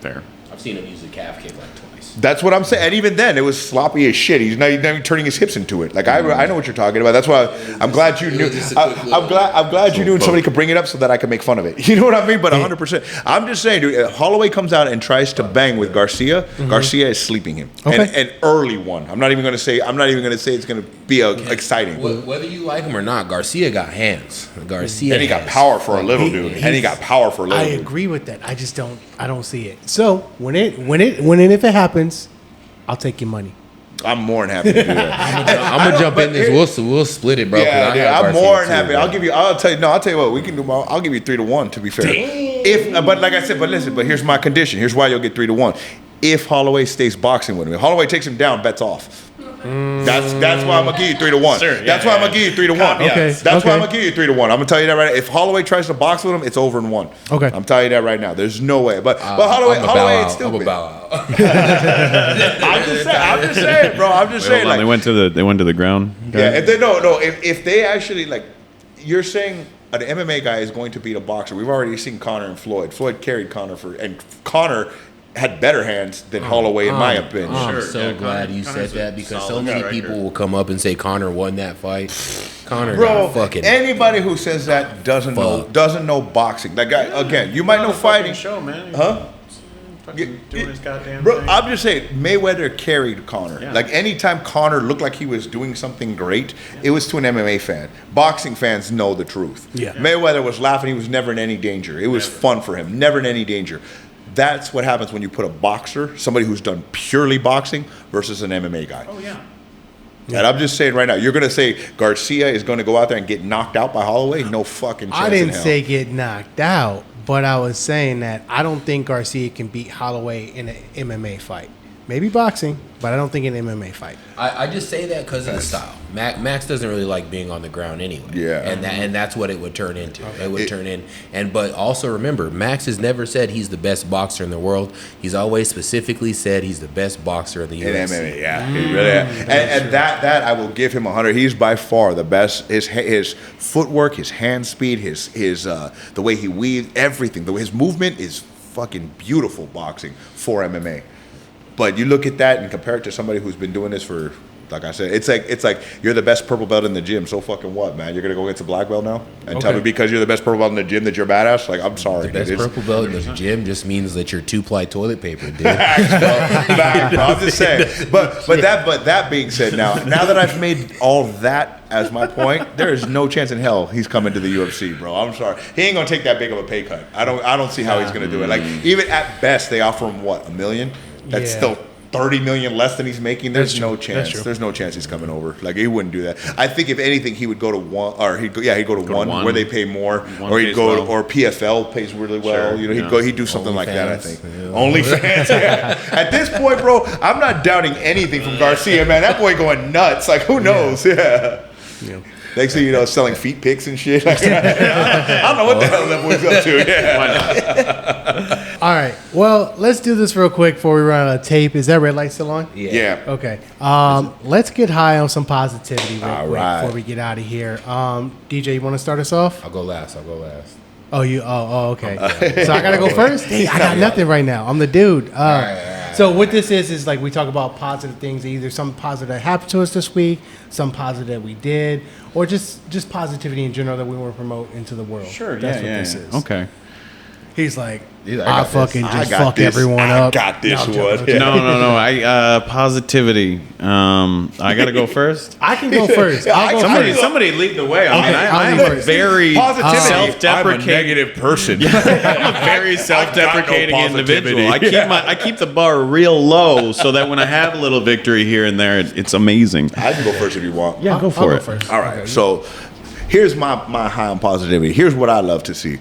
Fair. I've seen him use a calf kick like twice. That's what I'm saying. And even then, it was sloppy as shit. He's not even turning his hips into it. Like I know what you're talking about. That's why I'm glad you knew. I'm glad you knew, and somebody could bring it up so that I could make fun of it. You know what I mean? But 100%. I'm just saying, dude. If Holloway comes out and tries to bang with Garcia. Garcia is sleeping him. Okay. An early one. I'm not even going to say it's going to be exciting. Whether you like him or not, Garcia got hands. And he got power for a little dude. I agree with that. I just don't. I don't see it. So when if it happens, I'll take your money. I'm more than happy to do that. I'm gonna jump in this. We'll split it, bro. Yeah, I'm more than happy. I'll tell you what we can do. I'll give you 3-1. To be fair, but like I said, but listen. But here's my condition. Here's why you'll get 3-1. If Holloway stays boxing with him, if Holloway takes him down, bets off. That's why I'm gonna give you 3-1. Sure, that's why I'm gonna give you 3-1. Okay. That's why I'm gonna give you 3-1. I'm gonna tell you that right now. If Holloway tries to box with him, it's over in 1. Okay. I'm telling you that right now. There's no way. But Holloway it's still. I'm a bow out. I'm just saying, bro. I'm just saying. Like, they went to the ground. Yeah. If they actually like, you're saying an MMA guy is going to beat a boxer. We've already seen Conor and Floyd. Floyd carried Conor and Conor had better hands than Holloway, in my opinion. I'm so glad you said that because so many people will come up and say Conor won that fight. Conor got fucking. Anybody who says that doesn't know boxing. That guy again. You might know fighting. Show, man. Huh? fucking doing his goddamn Bro, thing. I'm just saying, Mayweather carried Conor. Yeah. Like, anytime Conor looked like he was doing something great, it was to an MMA fan. Boxing fans know the truth. Yeah. Mayweather was laughing. He was never in any danger. It was fun for him. Never in any danger. That's what happens when you put a boxer, somebody who's done purely boxing, versus an MMA guy. Oh, yeah. And I'm just saying right now, you're going to say Garcia is going to go out there and get knocked out by Holloway? No fucking chance I in didn't hell. say get knocked out, but I was saying that I don't think Garcia can beat Holloway in an MMA fight. Maybe boxing, but I don't think an MMA fight. I just say that because of the style. Max doesn't really like being on the ground anyway. Yeah. And that's what it would turn into. It would turn in. But also remember, Max has never said he's the best boxer in the world. He's always specifically said he's the best boxer in the In UFC. MMA, yeah, he really and that I will give him 100. He's by far the best. His footwork, his hand speed, his the way he weaves, everything. His movement is fucking beautiful boxing for MMA. But you look at that and compare it to somebody who's been doing this for, like I said, it's like you're the best purple belt in the gym. So fucking what, man? You're gonna go against a black belt now and tell me because you're the best purple belt in the gym that you're badass? Like, I'm sorry. The best purple belt in the gym just means that you're 2-ply toilet paper, dude. I'm just saying. But that being said, now that I've made all that as my point, there is no chance in hell he's coming to the UFC, bro. I'm sorry. He ain't gonna take that big of a pay cut. I don't see how he's gonna do it. Like, even at best, they offer him what, $1 million? That's still $30 million less than he's making. There's no chance. There's no chance he's coming over. Like, he wouldn't do that. I think if anything, he would go to one, or he'd go to one where they pay more, or he'd go or PFL pays really well. Sure, he'd do something like that. I think yeah. OnlyFans. Yeah. At this point, bro, I'm not doubting anything from Garcia, man. That boy going nuts. Like, who knows? Yeah. Next thing you know, selling feet pics and shit. I don't know what the hell that boy's up to. Yeah. Why not? All right. Well, let's do this real quick before we run out of tape. Is that red light still on? Yeah. Okay. Let's get high on some positivity real quick right. before we get out of here. DJ, you want to start us off? I'll go last. Oh, you? Oh, okay. So I gotta go first. Hey, I got nothing right now. I'm the dude. So what this is like we talk about positive things. Either some positive that happened to us this week, some positive that we did, or just positivity in general that we want to promote into the world. Sure, That's yeah, what this is. Okay. He's like, Dude, I fucking just fuck everyone up. I got this I'm one. joking. No. Positivity. I gotta go first. I can go first. I'll go first. Somebody lead the way. Okay, I'm I'll a do first. very Positivity. self-deprecating. I'm a negative person. I'm a very self-deprecating I've got no individual. positivity. I keep the bar real low so that when I have a little victory here and there, it's amazing. I can go first if you want. Yeah, go I'll for go it. first. All right. Okay. So here's my high on positivity. Here's what I love to see.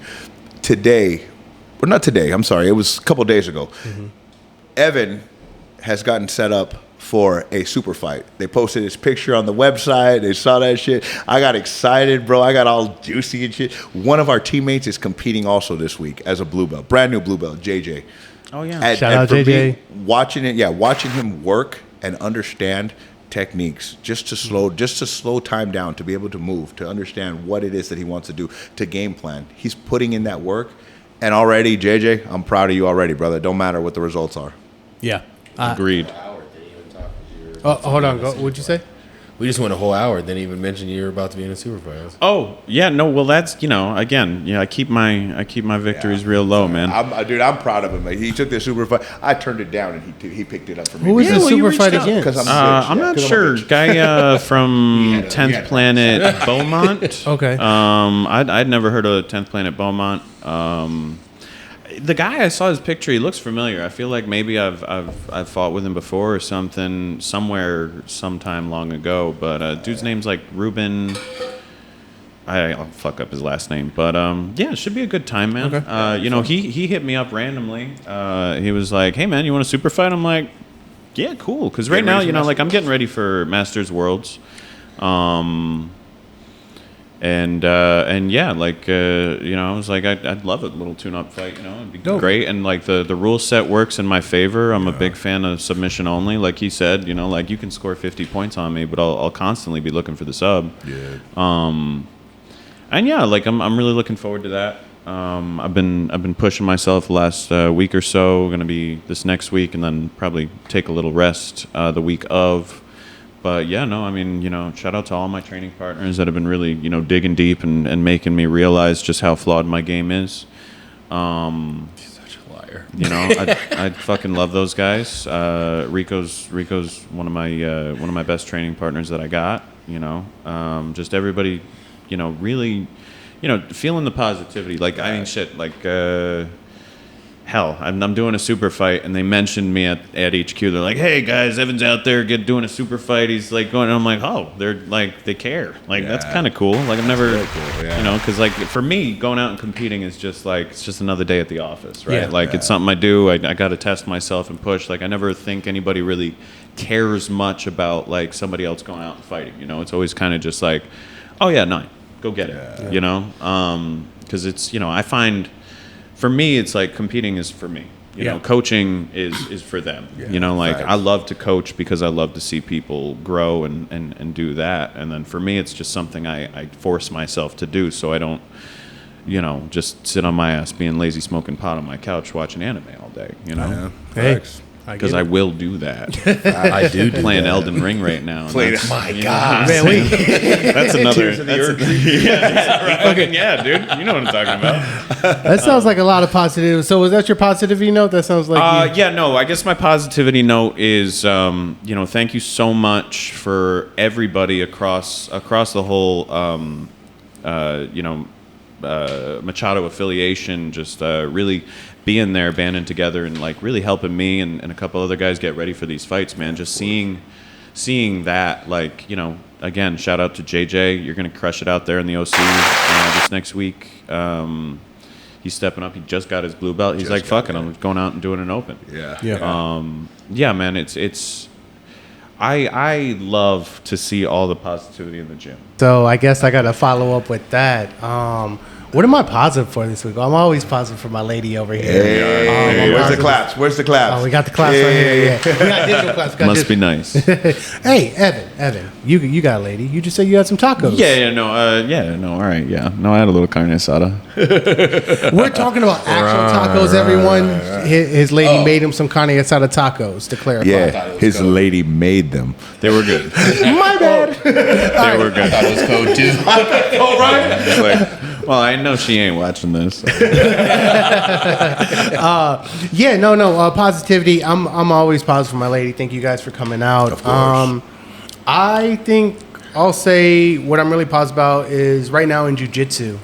Today, or not today, I'm sorry, it was a couple days ago. Evan has gotten set up for a super fight. They posted his picture on the website. They saw that shit. I got excited, bro. I got all juicy and shit. One of our teammates is competing also this week as a blue belt, brand new blue belt, JJ. Oh yeah. Shout out for JJ. watching him work and understand techniques, just to slow time down, to be able to move, to understand what it is that he wants to do, to game plan. He's putting in that work, and already, JJ, I'm proud of you already, brother. Don't matter what the results are. Yeah. Agreed. Oh, hold on. Go. What'd you say? We just went a whole hour. Didn't even mention you were about to be in a super fight. Oh yeah, no. Well, that's again, I keep my victories real low, man. I'm proud of him. He took the super fight. I turned it down, and he picked it up for me. Who was the well, you super reached fight out. against? Because I'm I'm not 'cause I'm a sure. bitch. Guy from had 10th Planet Beaumont. Okay. I'd never heard of 10th Planet Beaumont. The guy, I saw his picture. He looks familiar. I feel like maybe I've fought with him before or something, somewhere, sometime long ago. But dude's name's like Ruben. I'll fuck up his last name, but yeah, it should be a good time, man. Okay. He hit me up randomly. He was like, "Hey, man, you want a super fight?" I'm like, "Yeah, cool." Because right now, I'm getting ready for Masters Worlds. And yeah, I was like, I'd love a little tune-up fight, it'd be great. And like the rule set works in my favor. I'm a big fan of submission only. Like he said, like you can score 50 points on me, but I'll constantly be looking for the sub. Yeah. And yeah, like I'm really looking forward to that. I've been pushing myself the last week or so. Going to be this next week, and then probably take a little rest the week of. But yeah, no, I mean, shout out to all my training partners that have been really, digging deep and making me realize just how flawed my game is. He's such a liar. there. You know, I fucking love those guys. Rico's one of my best training partners that I got. You know, just everybody, you know, really, you know, feeling the positivity. Like I mean, shit, like. Hell, I'm doing a super fight, and they mentioned me at HQ. They're like, "Hey guys, Evan's out there doing a super fight." He's like going, and I'm like, "Oh, they're like they care. Like that's kind of cool." Like I've never, you know, because like for me, going out and competing is just like it's just another day at the office, right? It's something I do. I got to test myself and push. Like I never think anybody really cares much about like somebody else going out and fighting. You know, it's always kind of just like, "Oh yeah, 9, go get it." You know, because it's you know I find. For me, it's like competing is for me. You know, coaching is for them. You know, like I love to coach because I love to see people grow and do that. And then for me, it's just something I force myself to do so I don't, you know, just sit on my ass being lazy smoking pot on my couch watching anime all day, you know? Because I will do that. I do playing Elden Ring right now. My God, man, that's another. Yeah, dude. You know what I'm talking about. That sounds like a lot of positivity. So, was that your positivity note? That sounds like. Yeah, no. I guess my positivity note is, you know, thank you so much for everybody across the whole, you know, Machado affiliation. Just really. Being there, banding together, and like really helping me and a couple other guys get ready for these fights, man. Just seeing that, like, you know, again, shout out to JJ. You're gonna crush it out there in the OC this next week. He's stepping up. He just got his blue belt. He's like, "Fuck it, I'm going out and doing an open." Yeah, man. It's. I love to see all the positivity in the gym. So I guess I got to follow up with that. What am I positive for this week? I'm always positive for my lady over here. Where's the claps? Where's the claps? Oh, we got the claps right here. Yeah. We got digital claps. Must be nice. Hey, Evan, you got a lady. You just said you had some tacos. No, all right, yeah. No, I had a little carne asada. We're talking about actual tacos, everyone. His lady made him some carne asada tacos, to clarify. Yeah, his lady made them. They were good. My bad. They were good. I thought it was code too. Oh, right. Well, I know she ain't watching this. Positivity. I'm always positive for my lady. Thank you guys for coming out. Of course. I think I'll say what I'm really positive about is right now in jiu-jitsu.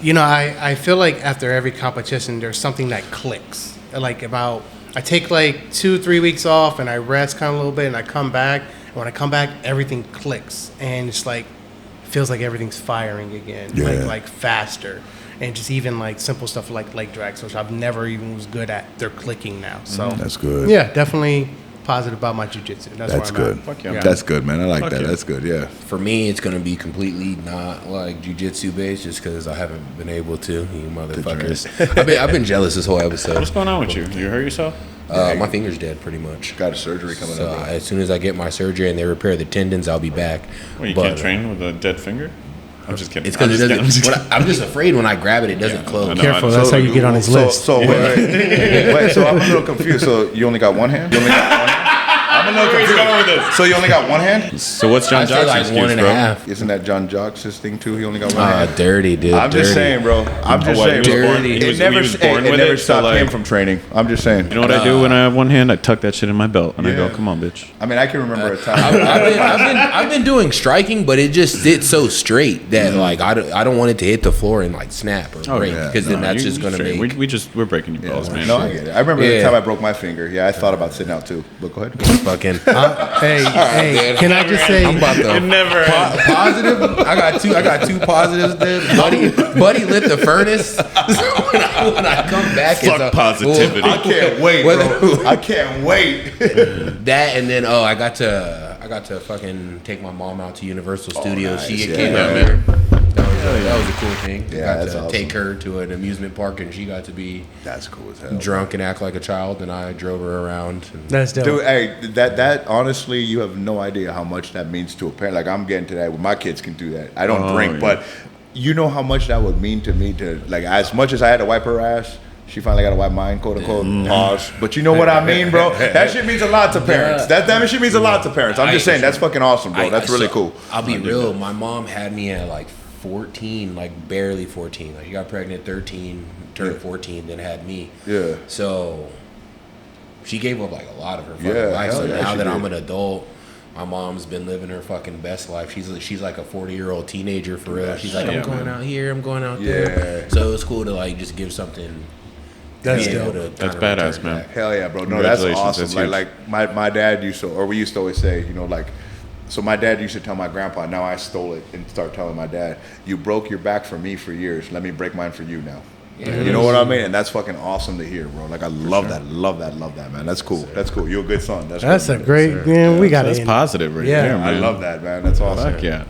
You know, I feel like after every competition, there's something that clicks. Like I take like 2-3 weeks off and I rest kind of a little bit and I come back. And when I come back, everything clicks and it's like feels like everything's firing again, like faster, and just even like simple stuff like leg drags, which I've never even was good at. They're clicking now, so that's good. Yeah, definitely positive about my jiu-jitsu. That's good. Fuck yeah. That's good, man. I like Fuck that. yeah. That's good. Yeah. For me, it's gonna be completely not like jiu-jitsu based, just because I haven't been able to. You motherfuckers. I've been jealous this whole episode. What's going on with you? You hurt yourself? My finger's dead, pretty much. Got a surgery coming So up. as soon as I get my surgery and they repair the tendons, I'll be back. Well, you But, can't train with a dead finger? I'm just kidding. It's because it doesn't. I'm just afraid when I grab it, it doesn't close. I know. Careful, that's how you get on his list. So wait. So I'm a little confused. So you only got one hand? You only got one hand? I'm a little confused. So you only got one hand? So what's John I say Jock's like excuse, 1.5. Isn't that John Jock's thing too? He only got one hand. Dirty, dude. I'm just dirty. saying, bro. I'm just saying. Dirty. It never stopped him from training. I'm just saying. You know what I do when I have one hand? I tuck that shit in my belt and I go, "Come on, bitch." I mean, I can remember a time. I've been doing striking, but it just sits so straight that like I don't want it to hit the floor and like snap or break because then that's just gonna make. We're breaking your balls, man. No, I get it. I remember the time I broke my finger. Yeah, I thought about sitting out too. But go ahead. Fucking. Hey, can I just say? I'm about to It never ends. positive. I got two positives there. Buddy lit the furnace. So when I come back, Fuck it's positivity. I can't wait, bro. I can't wait. That and then I got to fucking take my mom out to Universal Studios. nice. She Yeah, came out man. there. That was a cool thing. Yeah, I got that's to awesome. take her to an amusement park, and she got to be That's cool as hell. drunk and act like a child, and I drove her around. And That's dope. Dude, hey, that honestly, you have no idea how much that means to a parent. Like I'm getting to that. My kids can do that. I don't drink, yeah. but you know how much that would mean to me. To like, as much as I had to wipe her ass, she finally got to wipe mine, quote unquote. Pause. But you know what I mean, bro? That shit means a lot to parents. That shit means a lot to parents. I'm just saying, that's fucking awesome, bro. That's really cool. I'll be real. My mom had me at like 14, like barely 14. Like, she got pregnant 13, turned 14, then had me. Yeah. So she gave up like a lot of her fucking Yeah, life. So hell yeah, now she that did. I'm an adult, my mom's been living her fucking best life. She's like a 40-year-old teenager for real. She's like, I'm Yeah, going man. out here, I'm going out Yeah. there. So it's cool to like just give something. That's be able dope. to That's kinda badass, return man. back. Hell yeah, bro. No, that's Congratulations, awesome. that's huge. Like my dad used to, or we used to always say, you know, like, so my dad used to tell my grandpa, now I stole it and start telling my dad, you broke your back for me for years. Let me break mine for you now. Yeah. You know what I mean? And that's fucking awesome to hear, bro. Like, I love that, love that, man. That's cool. That's cool. You're a good son. That's good, a great, man. We got That's it. positive right Yeah. there, man. I love that, man. That's awesome. Fuck yeah.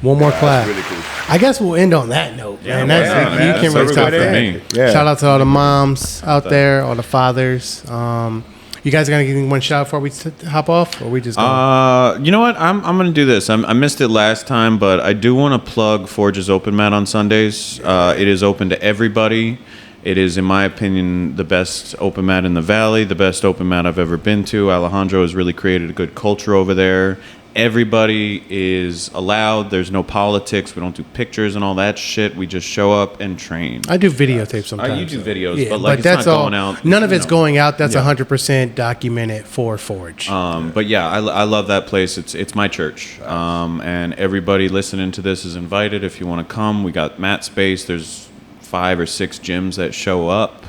One more That's class. really cool. I guess we'll end on that note, man. That's yeah, you man. can That's really a talk good for end. me. Yeah. Shout out to all the moms out there, all the fathers. You guys gonna give me one shout before we hop off, or we just? You know what? I'm gonna do this. I missed it last time, but I do want to plug Forge's Open Mat on Sundays. It is open to everybody. It is, in my opinion, the best open mat in the valley, the best open mat I've ever been to. Alejandro has really created a good culture over there. Everybody is allowed. There's no politics. We don't do pictures and all that shit. We just show up and train. I do videotapes sometimes. You do videos, yeah, but like it's that's not all. going out. None of you it's know. going out. That's 100% documented for Forge. But yeah, I love that place. It's my church, and everybody listening to this is invited. If you want to come, we got mat space. There's 5 or 6 gyms that show up.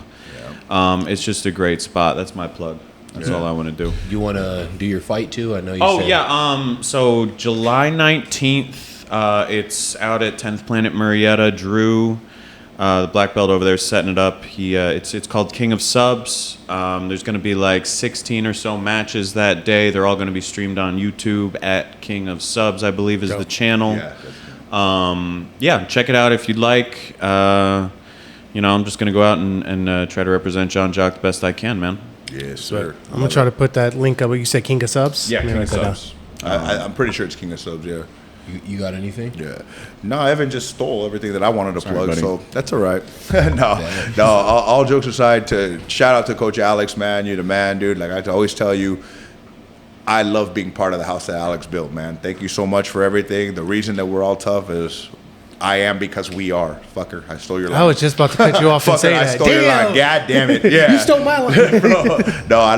It's just a great spot. That's my plug. That's all I want to do. You want to do your fight too? I know you. Oh said. yeah. So July 19th, it's out at 10th Planet Murrieta. Drew, the black belt over there, is setting it up. It's called King of Subs. There's going to be like 16 or so matches that day. They're all going to be streamed on YouTube at King of Subs, I believe, is the channel. Yeah, check it out if you'd like. I'm just going to go out and try to represent John Jacq the best I can, man. Yes, sir. I'm gonna try to put that link up. You said King of Subs. Yeah, Let me King write of that down. Subs. I'm pretty sure it's King of Subs, yeah. You got anything? Yeah. No, Evan just stole everything that I wanted to plug, buddy. so that's all right. No, all jokes aside, to shout out to Coach Alex, man. You're the man, dude. Like I always tell you, I love being part of the house that Alex built, man. Thank you so much for everything. The reason that we're all tough is I am because we are. Fucker, I stole your line. I was just about to cut you off and Fucker, say I that. stole your line. God damn it. Yeah. You stole my line. Bro, no, I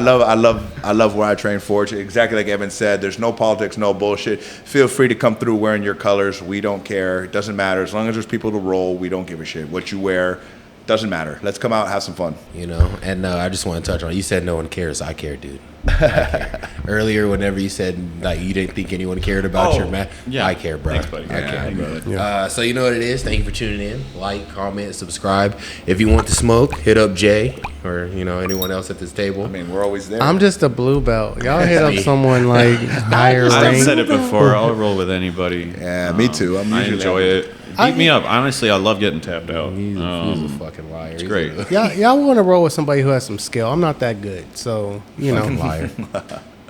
love where I train for. Exactly like Evan said, there's no politics, no bullshit. Feel free to come through wearing your colors. We don't care. It doesn't matter. As long as there's people to roll, we don't give a shit. What you wear doesn't matter. Let's come out and have some fun. And I just want to touch on. You said no one cares. I care, dude. I care. Earlier, whenever you said like you didn't think anyone cared about your match, yeah. I care, bro. Thanks, buddy. I care. brother. So you know what it is. Thank you for tuning in. Like, comment, subscribe. If you want to smoke, hit up Jay or anyone else at this table. I mean, we're always there. I'm just a blue belt. Y'all hit up someone like higher I've rank. said it before. I'll roll with anybody. Yeah, me too. I'm I usually enjoy it. Beat me up. Honestly, I love getting tapped out. He's a fucking liar. It's great. Y'all want to roll with somebody who has some skill. I'm not that good, so liar.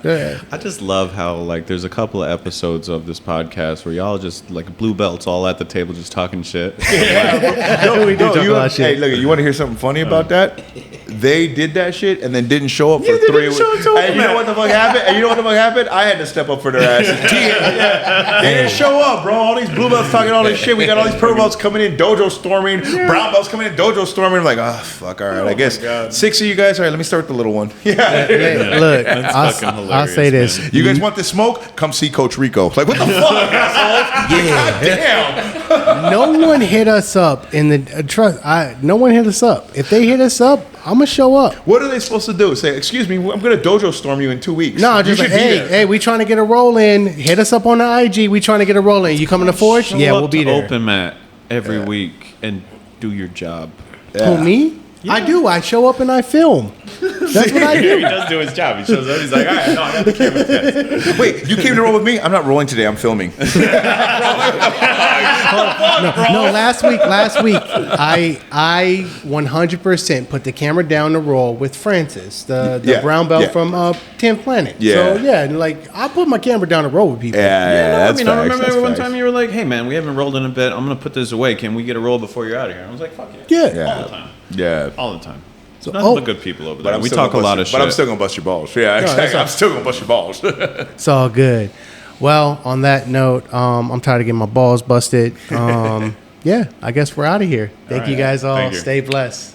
Yeah. I just love how like there's a couple of episodes of this podcast where y'all just like blue belts all at the table just talking shit. We do talk about shit. Hey, look, you want to hear something funny about that? They did that shit and then didn't show up for 3 weeks. And you know what the fuck happened? I had to step up for their asses. They didn't show up, bro. All these blue belts talking all this shit. We got all these purple belts coming in, dojo storming, brown belts coming in, dojo storming. I'm like, fuck, all right. I guess 6 of you guys. All right, let me start with the little one. Yeah. Hey, look, fucking hilarious, I'll say this. man. You guys want the smoke? Come see Coach Rico. Like, what the fuck, assholes? Yeah. God damn. No one hit us up in the trust. No one hit us up. If they hit us up, I'm gonna show up. What are they supposed to do? Say, excuse me, I'm going to dojo storm you in 2 weeks. No, You just like, should be hey, there. hey, we trying to get a roll in. Hit us up on the IG. We trying to get a roll in. You coming to Forge? Show Yeah, up we'll be to there. Open mat every week and do your job. Who, me? I do. I show up and I film. That's what I He do. does do his job. He shows up. He's like, all right, no, I got the camera test. Wait, you came to roll with me? I'm not rolling today. I'm filming. No, last week, I 100% put the camera down to roll with Francis, the Yeah, brown belt yeah. from 10th Planet. Yeah. So yeah, like I put my camera down to roll with people. Yeah, I mean, I remember one time you were like, hey, man, we haven't rolled in a bit. I'm going to put this away. Can we get a roll before you're out of here? I was like, fuck yeah. Yeah. All the time. Yeah. All the time. So, Nothing but good people over there. We talk a lot of shit. But I'm still going to bust your balls. Yeah, exactly. I'm still going to bust your balls. It's all good. Well, on that note, I'm tired of getting my balls busted. Yeah, I guess we're out of here. Thank you guys all. Thank you. Stay blessed.